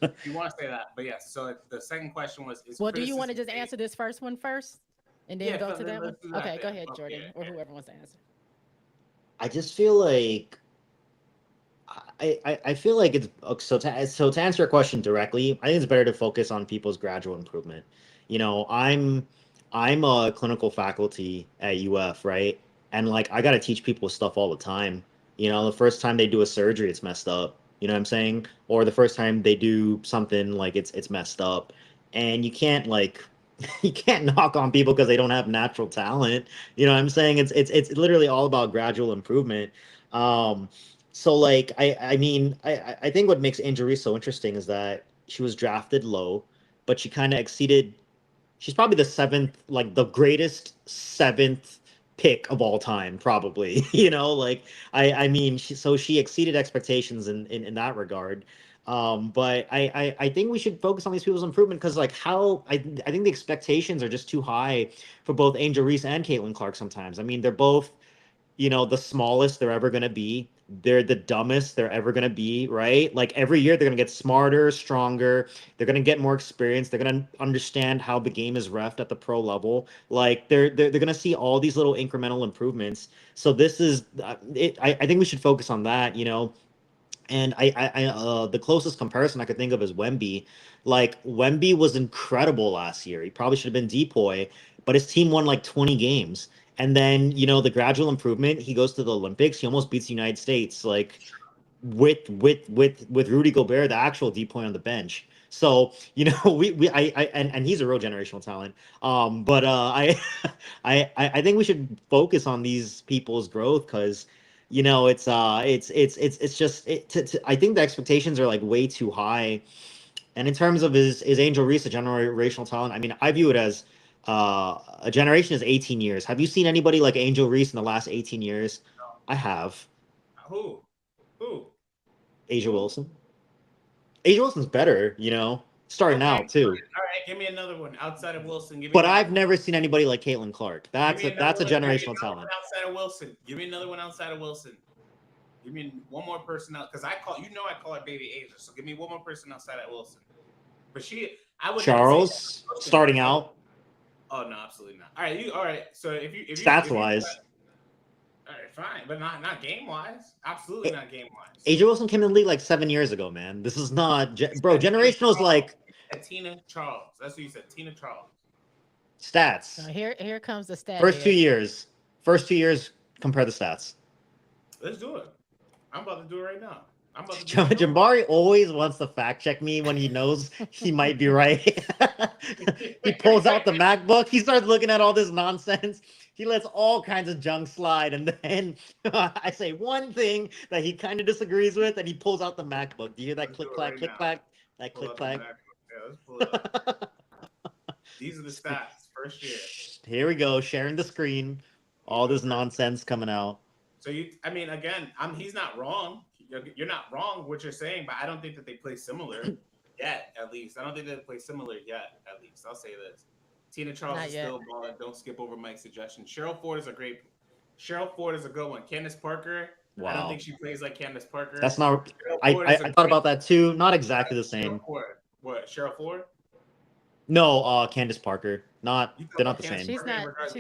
Speaker 1: If you want to say that, but yes. So the second question was:
Speaker 2: well, do you want to just answer this first one first, and then go to that one? Okay, go ahead, Jordan, or whoever wants to answer.
Speaker 3: I just feel like I feel like it's so to answer your question directly, I think it's better to focus on people's gradual improvement. I'm a clinical faculty at UF, right? And like I got to teach people stuff all the time. The first time they do a surgery, it's messed up. You know what I'm saying? Or the first time they do something like it's messed up, and you can't you can't knock on people because they don't have natural talent. You know what I'm saying? It's literally all about gradual improvement. So like I mean I think what makes Angel Reese so interesting is that she was drafted low, but she kind of exceeded. She's probably the greatest seventh pick of all time, probably. I mean, she exceeded expectations in that regard. But I think we should focus on these people's improvement because I think the expectations are just too high for both Angel Reese and Caitlin Clark sometimes. I mean, they're both the smallest they're ever going to be. They're the dumbest they're ever going to be, right? Like every year they're going to get smarter, stronger. They're going to get more experience. They're going to understand how the game is reffed at the pro level. Like they're going to see all these little incremental improvements. So this is it. I think we should focus on that, And the closest comparison I could think of is Wemby. Like Wemby was incredible last year. He probably should have been depoy, but his team won like 20 games. And then, the gradual improvement, he goes to the Olympics. He almost beats the United States, like with Rudy Gobert, the actual depoy on the bench. So, and he's a real generational talent. But I think we should focus on these people's growth because, it's just I think the expectations are like way too high. And in terms of is Angel Reese a generational talent? I mean, I view it as a generation is 18 years. Have you seen anybody like Angel Reese in the last 18 years?
Speaker 1: No.
Speaker 3: I have.
Speaker 1: Who?
Speaker 3: Asia Wilson. Asia Wilson's better, starting out too.
Speaker 1: All give me another one outside of Wilson.
Speaker 3: But I've never seen anybody like Caitlin Clark. That's a generational talent.
Speaker 1: Outside of Wilson. Give me another one outside of Wilson. Give me one more person out because I call her Baby Asia. So give me one more person outside of Wilson. But I would
Speaker 3: Charles starting out.
Speaker 1: Oh no, absolutely not. All right. So if you
Speaker 3: stats wise.
Speaker 1: All right, fine, but not game wise. Absolutely not game wise.
Speaker 3: Asia Wilson came in the league like 7 years ago, man. This is not, bro. Generational is like
Speaker 1: Tina Charles. That's what you said, Tina Charles.
Speaker 3: Stats.
Speaker 2: So here comes the stat.
Speaker 3: First 2 years. Compare the stats.
Speaker 1: Let's do it. I'm about to do it right now.
Speaker 3: Jambari always wants to fact check me when he knows he might be right. He pulls out the MacBook. He starts looking at all this nonsense. He lets all kinds of junk slide. And then I say one thing that he kind of disagrees with, and he pulls out the MacBook. Do you hear that click, clack, click, clack? That click, clack?
Speaker 1: Yeah, let's pull it up. These are the stats. First year.
Speaker 3: Here we go. Sharing the screen. All this nonsense coming out.
Speaker 1: So he's not wrong. You're not wrong what you're saying, but I don't think that they play similar yet. At least I don't think they play similar yet. At least I'll say this: Tina Charles is still balling. Don't skip over Mike's suggestion. Cheryl Ford is a good one. Candace Parker.
Speaker 3: Wow.
Speaker 1: I don't think she plays like Candace Parker.
Speaker 3: That's not. I thought about that too. Not exactly the same.
Speaker 1: What? Cheryl Ford?
Speaker 3: No, Candace Parker. They're not the same.
Speaker 2: She's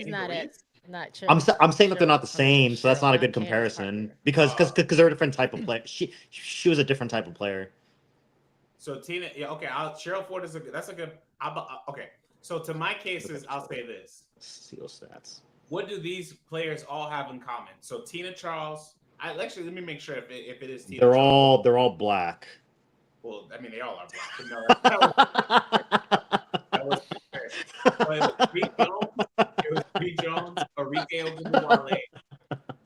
Speaker 2: not it. Not
Speaker 3: I'm saying that they're not the same, so that's not a good comparison because they're a different type of player. She was a different type of player.
Speaker 1: So Tina, yeah, okay. Cheryl Ford is a good. Okay, so to my cases, I'll say this.
Speaker 3: Seal stats.
Speaker 1: What do these players all have in common? So Tina Charles. Actually, let me make sure if it is Tina.
Speaker 3: They're all black.
Speaker 1: Well, I mean, they all are black. That was it was Bree Jones, Arike Ogunbowale,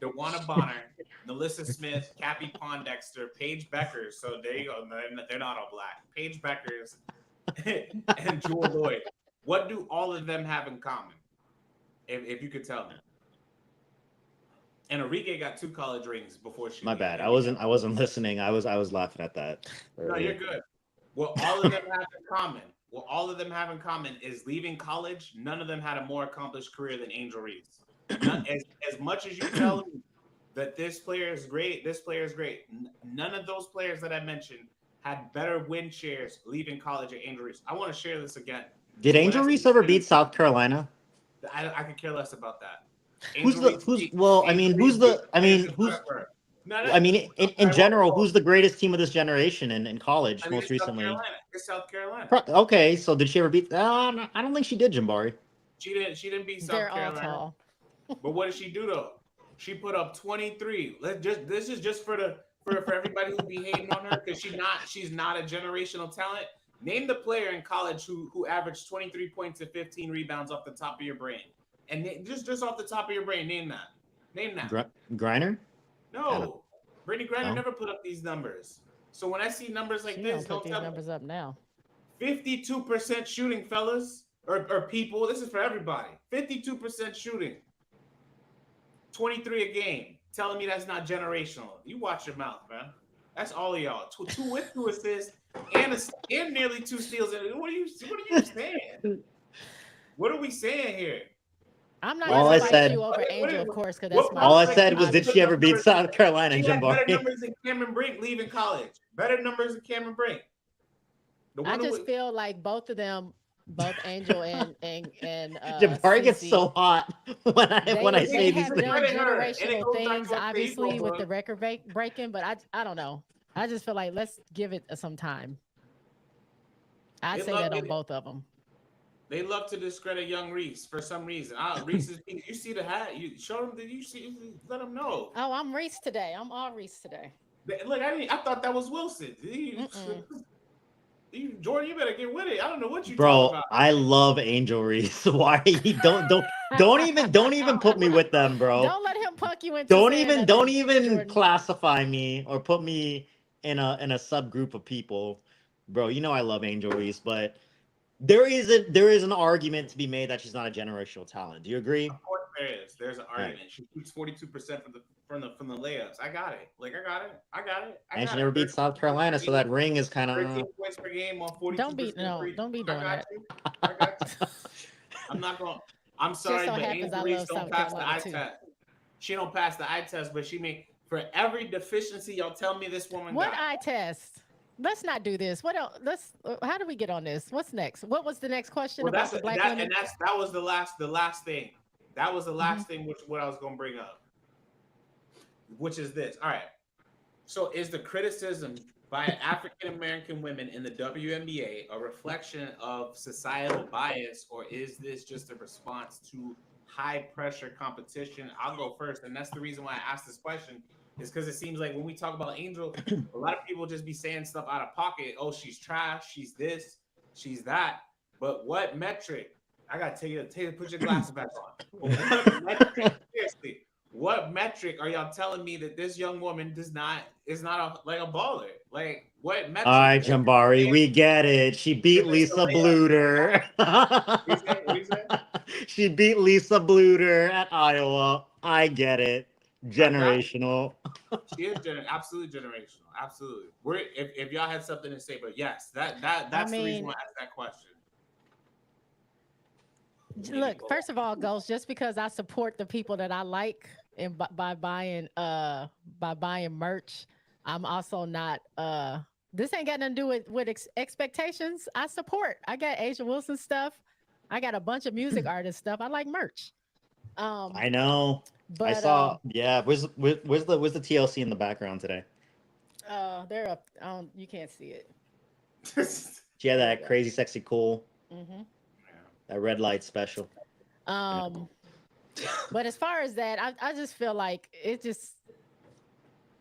Speaker 1: DeWanna Bonner, Melissa Smith, Cappie Pondexter, Paige Beckers. So there you go. They're not all black. Paige Beckers and Jewel Lloyd. What do all of them have in common? If you could tell me. And Arike got 2 college rings before she.
Speaker 3: My bad. I wasn't listening. I was laughing at that.
Speaker 1: No, you're good. What all of them have in common is leaving college. None of them had a more accomplished career than Angel Reeve. As much as you tell me that this player is great, none of those players that I mentioned had better win shares leaving college at Angel Reeve. I want to share this again.
Speaker 3: Did Angel Reeve ever beat South Carolina?
Speaker 1: I could care less about that.
Speaker 3: In general, who's the greatest team of this generation in college most recently?
Speaker 1: South Carolina.
Speaker 3: Okay, so did she ever beat? I don't think she did, Jambari.
Speaker 1: She didn't beat South Carolina. But what did she do though? She put up 23. This is just for everybody who be hating on her because she's not a generational talent. Name the player in college who averaged 23 points and 15 rebounds off the top of your brain. And just off the top of your brain, name that.
Speaker 3: Griner?
Speaker 1: No. Brittany Griner never put up these numbers. So when I see numbers like this,
Speaker 2: don't put these numbers up now.
Speaker 1: 52% shooting, fellas, or people. This is for everybody. 52% shooting. 23 a game. Telling me that's not generational. You watch your mouth, man. That's all of y'all. Two assists and nearly 2 steals. What are you saying? What are we saying here?
Speaker 2: I'm not going to fight you over Angel, of course, because that's my.
Speaker 3: All I said was, did she ever beat South Carolina?
Speaker 1: She had better numbers than Cameron Brink leaving college. Better numbers than Cameron Brink.
Speaker 2: I just feel like both of them, both Angel and
Speaker 3: Jabari gets so hot when I say these things.
Speaker 2: Generational things, obviously, with the record breaking, but I don't know. I just feel like let's give it some time. I say that on both of them.
Speaker 1: They love to discredit young Reese for some reason. Reese is. You see the hat? You show them. Did you see? Let them know.
Speaker 2: Oh, I'm Reese today. I'm all Reese today.
Speaker 1: Look, I thought that was Wilson. Jordan, you better get with it. I don't know what you talking about.
Speaker 3: I love Angel Reese. Why don't even put me with them, bro.
Speaker 2: Don't let him punk you into.
Speaker 3: Don't even classify me or put me in a subgroup of people, bro. You know I love Angel Reese, but. There is an argument to be made that she's not a generational talent. Do you agree?
Speaker 1: Of course there is. There's an argument. Right. She shoots 42% from the layups. I got it. Like I got it.
Speaker 3: And she never beat South Carolina, so that ring is kind
Speaker 1: 13
Speaker 3: of.
Speaker 1: points per game on 42%
Speaker 2: Don't be
Speaker 1: free.
Speaker 2: don't be
Speaker 1: I
Speaker 2: doing
Speaker 1: got
Speaker 2: that.
Speaker 1: you. I got you. I'm not going. I'm
Speaker 2: Just
Speaker 1: sorry,
Speaker 2: so
Speaker 1: but
Speaker 2: happens I
Speaker 1: Angel Reese
Speaker 2: love
Speaker 1: don't
Speaker 2: South
Speaker 1: pass the
Speaker 2: Carolina
Speaker 1: eye
Speaker 2: too.
Speaker 1: test. She don't pass the eye test, but she may for every deficiency y'all tell me this woman
Speaker 2: What
Speaker 1: got.
Speaker 2: eye test? Let's not do this. What else? How do we get on this? What's next? What was the next question
Speaker 1: Well,
Speaker 2: about
Speaker 1: that's
Speaker 2: the black
Speaker 1: that,
Speaker 2: women?
Speaker 1: and that was the last thing. That was the
Speaker 2: Hmm.
Speaker 1: last thing, which what I was gonna bring up, which is this. All right. So, is the criticism by African American women in the WNBA a reflection of societal bias, or is this just a response to high pressure competition? I'll go first, and that's the reason why I asked this question, is because it seems like when we talk about Angel, a lot of people just be saying stuff out of pocket. Oh, she's trash. She's this. She's that. But what metric? I gotta put your glasses back on. But what metric? Seriously, what metric are y'all telling me that this young woman is not like a baller? Like what
Speaker 3: All right,
Speaker 1: metric?
Speaker 3: Jambari, we get it. She beat
Speaker 1: Is this a
Speaker 3: Lisa
Speaker 1: layup?
Speaker 3: Bluter.
Speaker 1: What do you say? What do you say?
Speaker 3: She beat Lisa Bluter at Iowa. I get it.
Speaker 1: I got it.
Speaker 3: Generational.
Speaker 1: She is absolutely generational. Absolutely. We're if y'all had something to say, but yes,
Speaker 2: I
Speaker 1: that's the reason
Speaker 2: mean,
Speaker 1: why I asked that question. We need to
Speaker 2: look,
Speaker 1: go
Speaker 2: first of all, Ghost, just because I support the people that I like and by buying merch, I'm also not this ain't got nothing to do with expectations. I support. I got Asia Wilson stuff. I got a bunch of music artist stuff. I like merch. Um,
Speaker 3: I know. I
Speaker 2: but
Speaker 3: saw. Yeah. Where's the TLC in the background today?
Speaker 2: they're up. You can't see it.
Speaker 3: She had
Speaker 2: There we
Speaker 3: that
Speaker 2: go.
Speaker 3: crazy, sexy, cool,
Speaker 2: Hmm.
Speaker 3: that red light special.
Speaker 2: Um, but as far as that, I just feel like it just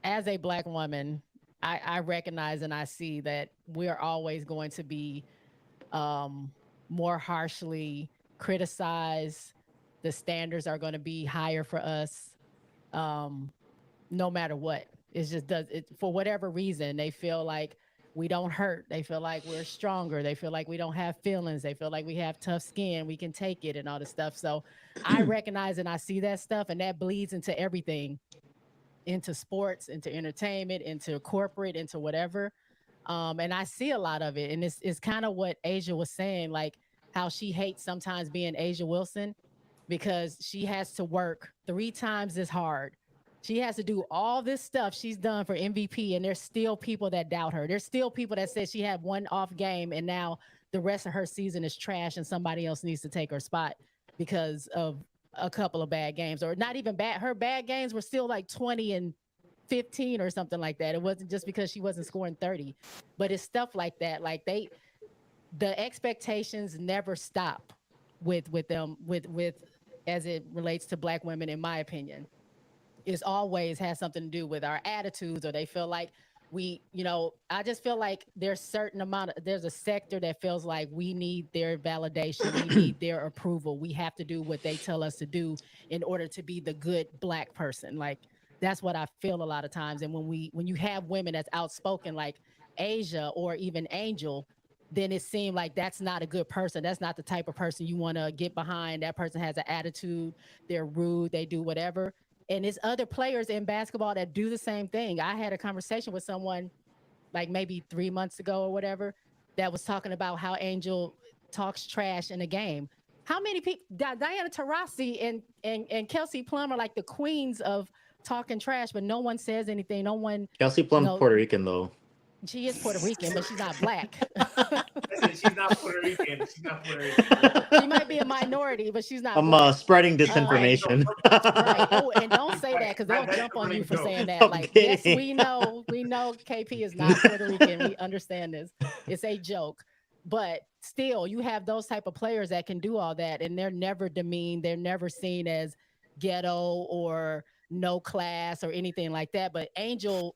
Speaker 2: as a black woman, I recognize and I see that we're always going to be um, more harshly criticized. The standards are going to be higher for us, um, no matter what. It just does it for whatever reason. They feel like we don't hurt. They feel like we're stronger. They feel like we don't have feelings. They feel like we have tough skin. We can take it and all this stuff. So I recognize and I see that stuff, and that bleeds into everything, into sports, into entertainment, into corporate, into whatever. And I see a lot of it. And it's kind of what Asia was saying, like how she hates sometimes being Asia Wilson because she has to work 3 times as hard. She has to do all this stuff she's done for MVP, and there's still people that doubt her. There's still people that said she had one off game, and now the rest of her season is trash, and somebody else needs to take her spot because of a couple of bad games, or not even bad. Her bad games were still like 20 and 15 or something like that. It wasn't just because she wasn't scoring 30, but it's stuff like that. Like the expectations never stop with them with as it relates to black women, in my opinion. It's always has something to do with our attitudes, or they feel like I just feel like there's a sector that feels like we need their validation, we need their approval, we have to do what they tell us to do in order to be the good black person. Like that's what I feel a lot of times. And when you have women that's outspoken like Asia or even Angel, then it seemed like that's not a good person. That's not the type of person you want to get behind. That person has an attitude, they're rude, they do whatever. And it's other players in basketball that do the same thing. I had a conversation with someone like maybe 3 months ago or whatever that was talking about how Angel talks trash in a game. How many people? Diana Taurasi and Kelsey Plum are like the queens of talking trash, but no one says anything. No one,
Speaker 3: Kelsey Plum's
Speaker 2: no,
Speaker 3: Puerto Rican though.
Speaker 2: she is Puerto Rican, but she's not black.
Speaker 1: Listen, she's not Puerto Rican. She's not Puerto Rican.
Speaker 2: She might be a minority, but she's not
Speaker 3: I'm
Speaker 2: black.
Speaker 3: spreading
Speaker 2: Um,
Speaker 3: disinformation.
Speaker 2: Right. Oh, and don't say that because they'll
Speaker 1: That's
Speaker 2: jump on
Speaker 1: a
Speaker 2: you
Speaker 1: running
Speaker 2: for
Speaker 1: joke.
Speaker 2: saying that.
Speaker 3: I'm
Speaker 2: Like, yes,
Speaker 3: kidding.
Speaker 2: we know KP is not Puerto Rican. We understand this. It's a joke. But still, you have those type of players that can do all that, and they're never demeaned. They're never seen as ghetto or no class or anything like that. But Angel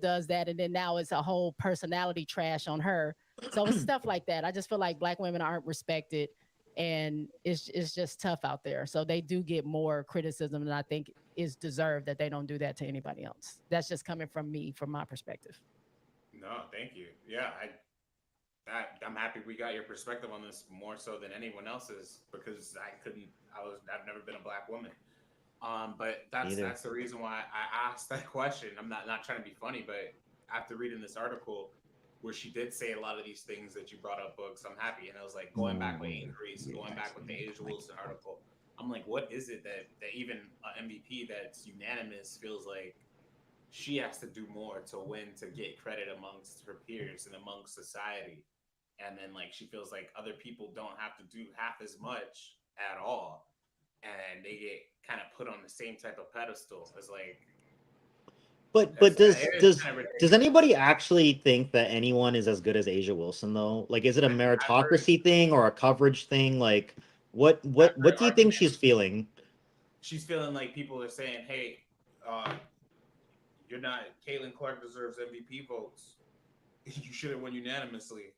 Speaker 2: does that, and then now it's a whole personality trash on her. So it's stuff like that. I just feel like black women aren't respected, and it's just tough out there. So they do get more criticism than I think is deserved, that they don't do that to anybody else. That's just coming from me, from my perspective.
Speaker 1: No, thank you. Yeah, I'm happy we got your perspective on this more so than anyone else's because I've never been a black woman. But that's
Speaker 3: Either.
Speaker 1: that's the reason why I asked that question. I'm not trying to be funny, but after reading this article where she did say a lot of these things that you brought up, books, I'm happy. And I was like, going back with injuries, going back with the Asia Wilson article, I'm like, what is it that even an MVP that's unanimous feels like she has to do more to win to get credit amongst her peers and amongst society, and then like she feels like other people don't have to do half as much at all, and they get kind of put on the same type of pedestal as like
Speaker 3: But does
Speaker 1: it is
Speaker 3: does
Speaker 1: kind of
Speaker 3: does
Speaker 1: ridiculous.
Speaker 3: anybody actually think that anyone is as good as Asia Wilson though? Like, is it a
Speaker 1: I've heard
Speaker 3: meritocracy thing or a coverage thing? Like, what
Speaker 1: I've
Speaker 3: what
Speaker 1: heard
Speaker 3: what do you think
Speaker 1: arguments.
Speaker 3: she's feeling?
Speaker 1: She's feeling like people are saying, "Hey, uh, you're not. Caitlin Clark deserves MVP votes. You should have won unanimously."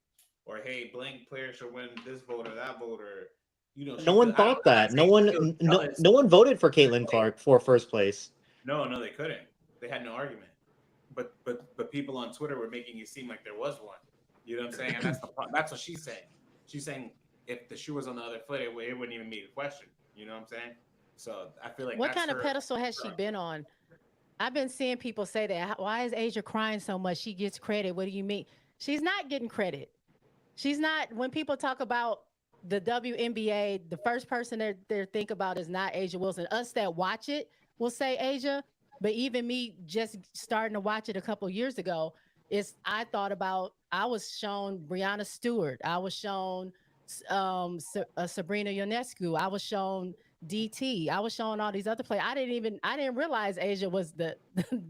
Speaker 1: Or, "Hey, blank player should win this vote or that vote." Or,
Speaker 3: No
Speaker 1: she feel.
Speaker 3: one
Speaker 1: I don't.
Speaker 3: thought
Speaker 1: I'm not
Speaker 3: that. No
Speaker 1: saying she
Speaker 3: one
Speaker 1: feels
Speaker 3: no
Speaker 1: jealous.
Speaker 3: no one voted for
Speaker 1: But,
Speaker 3: Caitlin
Speaker 1: hey,
Speaker 3: Clark for first place.
Speaker 1: no, they couldn't. They had no argument. But people on Twitter were making it seem like there was one. You know what I'm saying? And that's what she's saying. She's saying if the shoe was on the other foot, it wouldn't even be a question. You know what I'm saying? So I feel like
Speaker 2: What
Speaker 1: that's
Speaker 2: kind of
Speaker 1: her.
Speaker 2: pedestal has she been on? I've been seeing people say that. Why is Asia crying so much? She gets credit. What do you mean? She's not getting credit. She's not. When people talk about the WNBA, the first person they think about is not Asia Wilson. Us that watch it will say Asia, but even me just starting to watch it a couple years ago, I thought about. I was shown Brianna Stewart. I was shown Sabrina Ionescu. I was shown DT. I was showing all these other players. I didn't realize Asia was the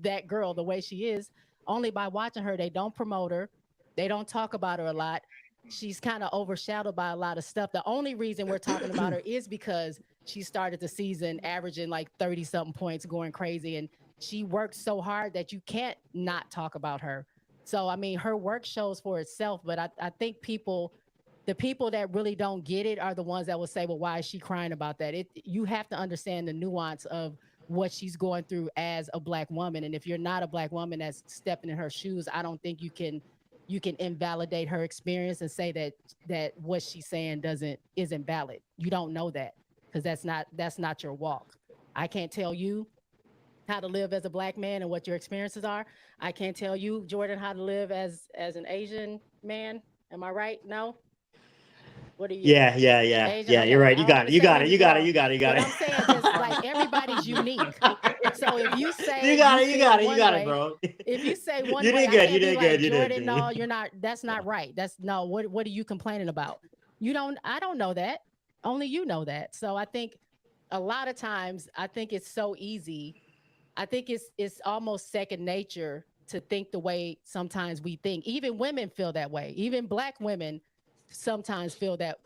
Speaker 2: that girl the way she is. Only by watching her. They don't promote her. They don't talk about her a lot. She's kind of overshadowed by a lot of stuff. The only reason we're talking about her is because she started the season averaging like 30 something points, going crazy. And she worked so hard that you can't not talk about her. So, I mean, her work shows for itself. But I think the people that really don't get it are the ones that will say, well, why is she crying about that? You have to understand the nuance of what she's going through as a black woman. And if you're not a black woman that's stepping in her shoes, I don't think you can invalidate her experience and say that what she's saying isn't valid. You don't know that because that's not your walk. I can't tell you how to live as a black man and what your experiences are. I can't tell you, Jordan, how to live as an Asian man. Am I right? No. What are you? Asian?
Speaker 3: Yeah. You're
Speaker 2: Okay.
Speaker 3: right.
Speaker 2: I
Speaker 3: You
Speaker 2: don't
Speaker 3: got
Speaker 2: want
Speaker 3: it.
Speaker 2: to
Speaker 3: You
Speaker 2: say
Speaker 3: got it.
Speaker 2: any
Speaker 3: You got it.
Speaker 2: well,
Speaker 3: You got it. You got
Speaker 2: but
Speaker 3: it.
Speaker 2: I'm saying just like everybody's unique. So if you
Speaker 3: You
Speaker 2: say
Speaker 3: got
Speaker 2: you
Speaker 3: it. You
Speaker 2: feel
Speaker 3: got it. You
Speaker 2: one
Speaker 3: got it,
Speaker 2: way,
Speaker 3: bro.
Speaker 2: if you say one
Speaker 3: You
Speaker 2: way,
Speaker 3: did
Speaker 2: I
Speaker 3: good. You
Speaker 2: can't be
Speaker 3: did good.
Speaker 2: like,
Speaker 3: You did,
Speaker 2: Jordan,
Speaker 3: Jimmy.
Speaker 2: no, you're not, that's not right. That's no, what are you complaining about? You don't, I don't know that. Only you know that. So I think a lot of times I think it's so easy. I think it's almost second nature to think the way sometimes we think. Even women feel that way. Even black women sometimes feel that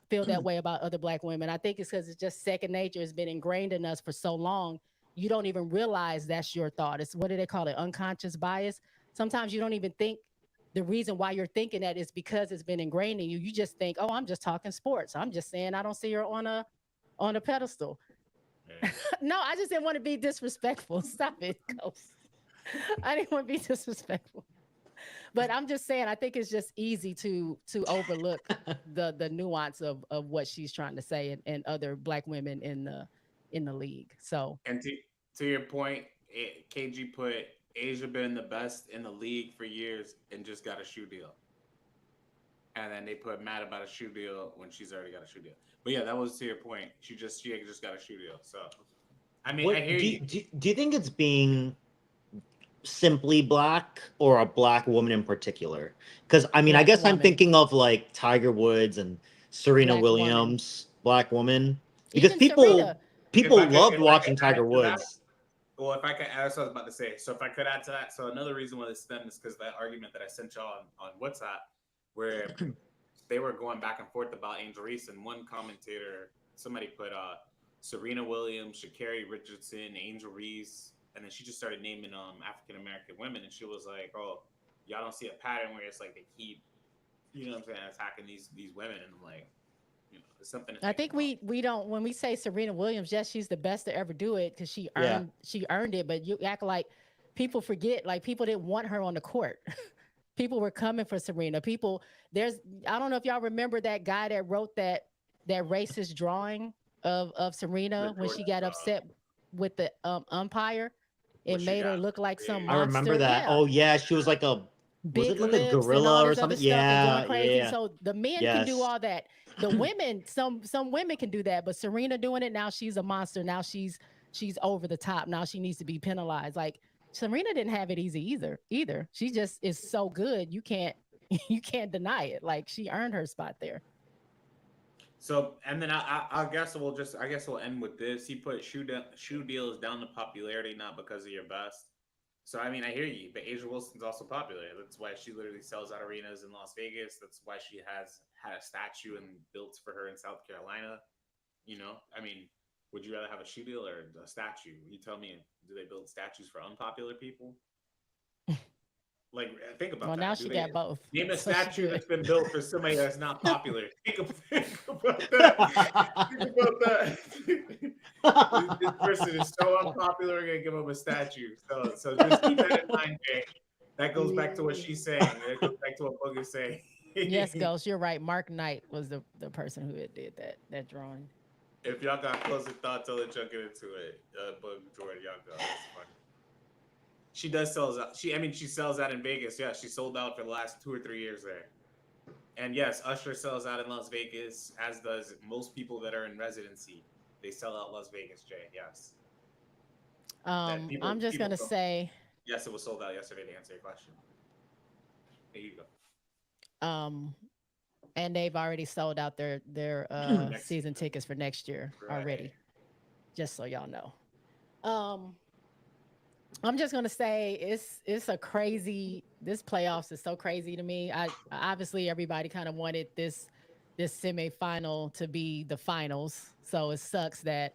Speaker 2: way about other black women. I think it's because it's just second nature. It's been ingrained in us for so long. You don't even realize that's your thought. It's what do they call it? Unconscious bias. Sometimes you don't even think the reason why you're thinking that is because it's been ingrained in you. You just think, oh, I'm just talking sports. I'm just saying I don't see her on a pedestal.
Speaker 1: Yeah.
Speaker 2: No, I just didn't want to be disrespectful. Stop it, Ghost. I didn't want to be disrespectful. But I'm just saying, I think it's just easy to overlook the nuance of what she's trying to say and other black women in the league. So
Speaker 1: And to your point, KG put Asia been the best in the league for years and just got a shoe deal. And then they put mad about a shoe deal when she's already got a shoe deal. But yeah, that was to your point. She just got a shoe deal. So I mean, I
Speaker 3: What
Speaker 1: hear you.
Speaker 3: do you think it's being simply black or a black woman in particular? Because I mean, I
Speaker 2: black
Speaker 3: guess I'm
Speaker 2: woman,
Speaker 3: thinking of like Tiger Woods and Serena
Speaker 2: black woman,
Speaker 3: Williams, black woman, because
Speaker 2: even Serena.
Speaker 3: people loved
Speaker 1: If I could
Speaker 3: watching
Speaker 1: add
Speaker 3: Tiger
Speaker 1: to that,
Speaker 3: Woods.
Speaker 1: well, if I could add, that's what I was about to say. So if I could add to that, so another reason why this stemmed is because that argument that I sent y'all on WhatsApp, where they were going back and forth about Angel Reese, and one commentator, somebody put Serena Williams, Sha'Carri Richardson, Angel Reese, and then she just started naming African American women, and she was like, "Oh, y'all don't see a pattern where it's like they keep, what I'm saying, attacking these women," and I'm like, it's something to
Speaker 2: I
Speaker 1: think
Speaker 2: think
Speaker 1: about.
Speaker 2: we don't when we say Serena Williams, yes, she's the best to ever do it because she
Speaker 3: Yeah.
Speaker 2: earned it. But you act like people forget, like people didn't want her on the court. People were coming for Serena. There's I don't know if y'all remember that guy that wrote that racist drawing of Serena when
Speaker 1: George,
Speaker 2: she got upset. with the umpire. It
Speaker 1: What she
Speaker 2: made her
Speaker 1: got?
Speaker 2: look like
Speaker 1: Yeah,
Speaker 2: some
Speaker 1: yeah.
Speaker 3: I remember
Speaker 2: monster.
Speaker 3: that.
Speaker 2: Yeah,
Speaker 3: Oh yeah, she was like a was
Speaker 2: big
Speaker 3: it like a
Speaker 2: lips and all
Speaker 3: gorilla or
Speaker 2: this other
Speaker 3: something?
Speaker 2: stuff and going
Speaker 3: Yeah,
Speaker 2: crazy.
Speaker 3: yeah.
Speaker 2: So the men can do
Speaker 3: Yes.
Speaker 2: all that. The women, some women can do that, but Serena doing it now, she's a monster. Now she's over the top. Now she needs to be penalized. Like Serena didn't have it easy either. She just is so good. You can't you can't deny it. Like she earned her spot there.
Speaker 1: So and then I guess I guess we'll end with this. He put shoe deals down to popularity, not because of your best. So I mean, I hear you, but Asia Wilson's also popular. That's why she literally sells out arenas in Las Vegas. That's why she has had a statue and built for her in South Carolina. You know, I mean, would you rather have a shoe deal or a statue? You tell me. Do they build statues for unpopular people? Like, think about
Speaker 2: Well, now
Speaker 1: that. Do
Speaker 2: she
Speaker 1: they
Speaker 2: this both.
Speaker 1: name a
Speaker 2: So she
Speaker 1: statue
Speaker 2: good.
Speaker 1: that's been built for somebody that's not popular? Think about that. Think about that. This person is so unpopular. We're gonna give him a statue. So just keep that in mind, Jay. That goes back to what she's saying. That goes back to what Boog is saying.
Speaker 2: Yes, Ghost, you're right. Mark Knight was the person who had did that drawing.
Speaker 1: If y'all got closing thoughts, I'll let y'all get into it. Boog Jordan, y'all go. It's funny. She does sells out. I mean, she sells out in Vegas. Yeah, she sold out for the last 2 or 3 years there. And yes, Usher sells out in Las Vegas, as does most people that are in residency. They sell out Las Vegas, Jay. Yes. That
Speaker 2: I'm just
Speaker 1: people
Speaker 2: gonna
Speaker 1: don't.
Speaker 2: say,
Speaker 1: Yes, it was sold out yesterday to answer your question. There you go.
Speaker 2: um, and they've already sold out their
Speaker 1: Next
Speaker 2: season
Speaker 1: season.
Speaker 2: tickets for next year
Speaker 1: Right.
Speaker 2: already. Just so y'all know. Um, I'm just gonna say it's a crazy. This playoffs is so crazy to me. I obviously everybody kind of wanted this semifinal to be the finals, so it sucks that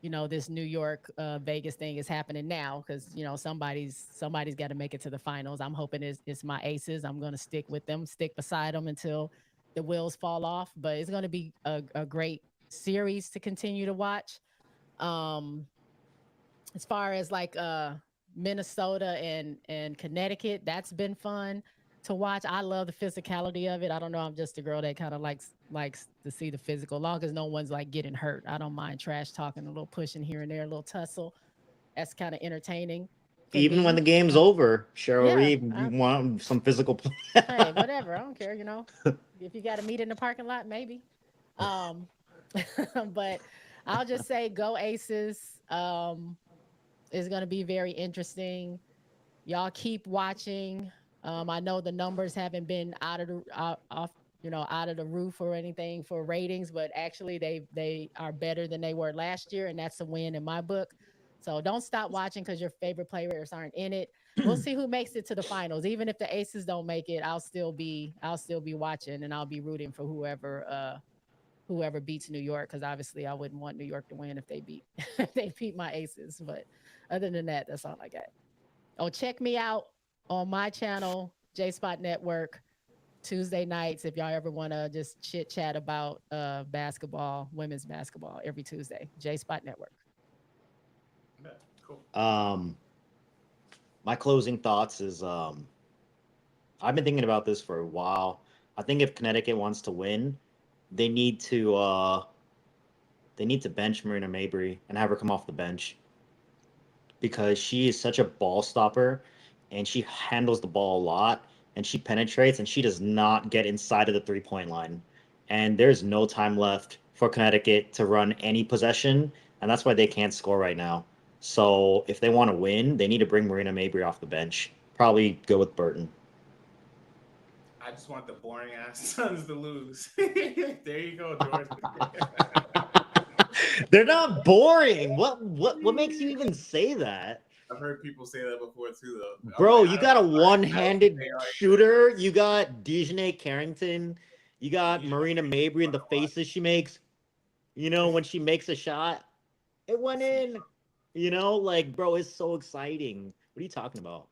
Speaker 2: this New York Vegas thing is happening now because somebody's got to make it to the finals. I'm hoping it's my aces. I'm gonna stick with them, stick beside them until the wheels fall off. But it's gonna be a great series to continue to watch. Um, as far as like Minnesota and Connecticut, that's been fun to watch. I love the physicality of it. I don't know. I'm just a girl that kind of likes to see the physical, long as no one's like getting hurt. I don't mind trash talking, a little pushing here and there, a little tussle. That's kind of entertaining for
Speaker 3: Even when the
Speaker 2: me.
Speaker 3: game's over, Cheryl
Speaker 2: Yeah.
Speaker 3: Reeve, you want some physical play.
Speaker 2: Hey, whatever. I don't care. If you got to meet in the parking lot, maybe. Um, but I'll just say go Aces. Is going to be very interesting. Y'all keep watching. I know the numbers haven't been out of the off, out of the roof or anything for ratings, but actually they are better than they were last year, and that's a win in my book. So don't stop watching because your favorite players aren't in it. We'll see who makes it to the finals. Even if the Aces don't make it, I'll still be watching and I'll be rooting for whoever beats New York because obviously I wouldn't want New York to win if they beat if they beat my Aces. But other than that, that's all I got. Oh, check me out on my channel, J Spot Network, Tuesday nights. If y'all ever want to just chit chat about basketball, women's basketball, every Tuesday, J Spot Network.
Speaker 1: Yeah, cool.
Speaker 3: My closing thoughts is I've been thinking about this for a while. I think if Connecticut wants to win, they need to bench Marina Mabry and have her come off the bench because she is such a ball stopper and she handles the ball a lot and she penetrates and she does not get inside of the 3-point line. And there's no time left for Connecticut to run any possession, and that's why they can't score right now. So if they want to win, they need to bring Marina Mabry off the bench. Probably go with Burton.
Speaker 1: I just want the boring ass Suns to lose. There you go, Jordan.
Speaker 3: They're not boring. What makes you even say that?
Speaker 1: I've heard people say that before too, though.
Speaker 3: Bro,
Speaker 1: Like,
Speaker 3: you got a
Speaker 1: I don't
Speaker 3: one-handed
Speaker 1: think they are.
Speaker 3: shooter. You got Dejanay Carrington. You got
Speaker 1: You
Speaker 3: Marina Mabry and the faces she makes. When she makes a shot, it went in. Like, bro, it's so exciting. What are you talking about?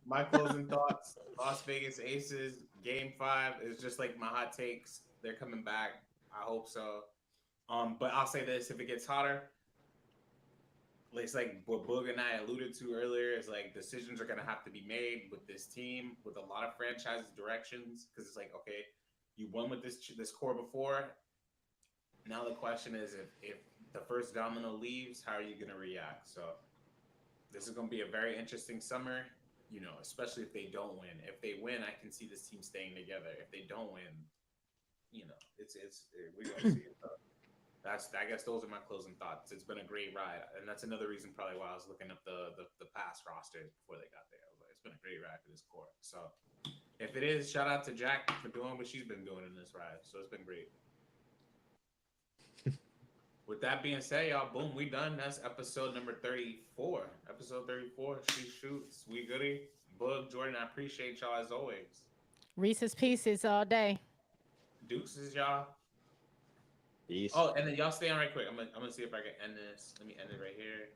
Speaker 1: My closing thoughts: Las Vegas Aces Game 5 is just like my hot takes. They're coming back. I hope so. But I'll say this: if it gets hotter, it's like what Boog and I alluded to earlier. Is like decisions are gonna have to be made with this team, with a lot of franchise directions, because it's like, okay, you won with this core before. Now the question is if the first domino leaves, how are you going to react? So this is going to be a very interesting summer, you know, especially if they don't win. If they win, I can see this team staying together. If they don't win, you know, we going to see it. So I guess those are my closing thoughts. It's been a great ride, and that's another reason probably why I was looking up the past rosters before they got there. I was like, it's been a great ride for this core. So if it is, shout out to Jack for doing what she's been doing in this ride. So it's been great. With that being said, y'all, boom, we done. That's episode number 34. Episode 34. She shoots. We goody. Boog Jordan, I appreciate y'all as always.
Speaker 2: Reese's Pieces all day.
Speaker 1: Deuces, y'all.
Speaker 3: Peace.
Speaker 1: Oh, and then y'all stay on right quick. I'm gonna see if I can end this. Let me end it right here.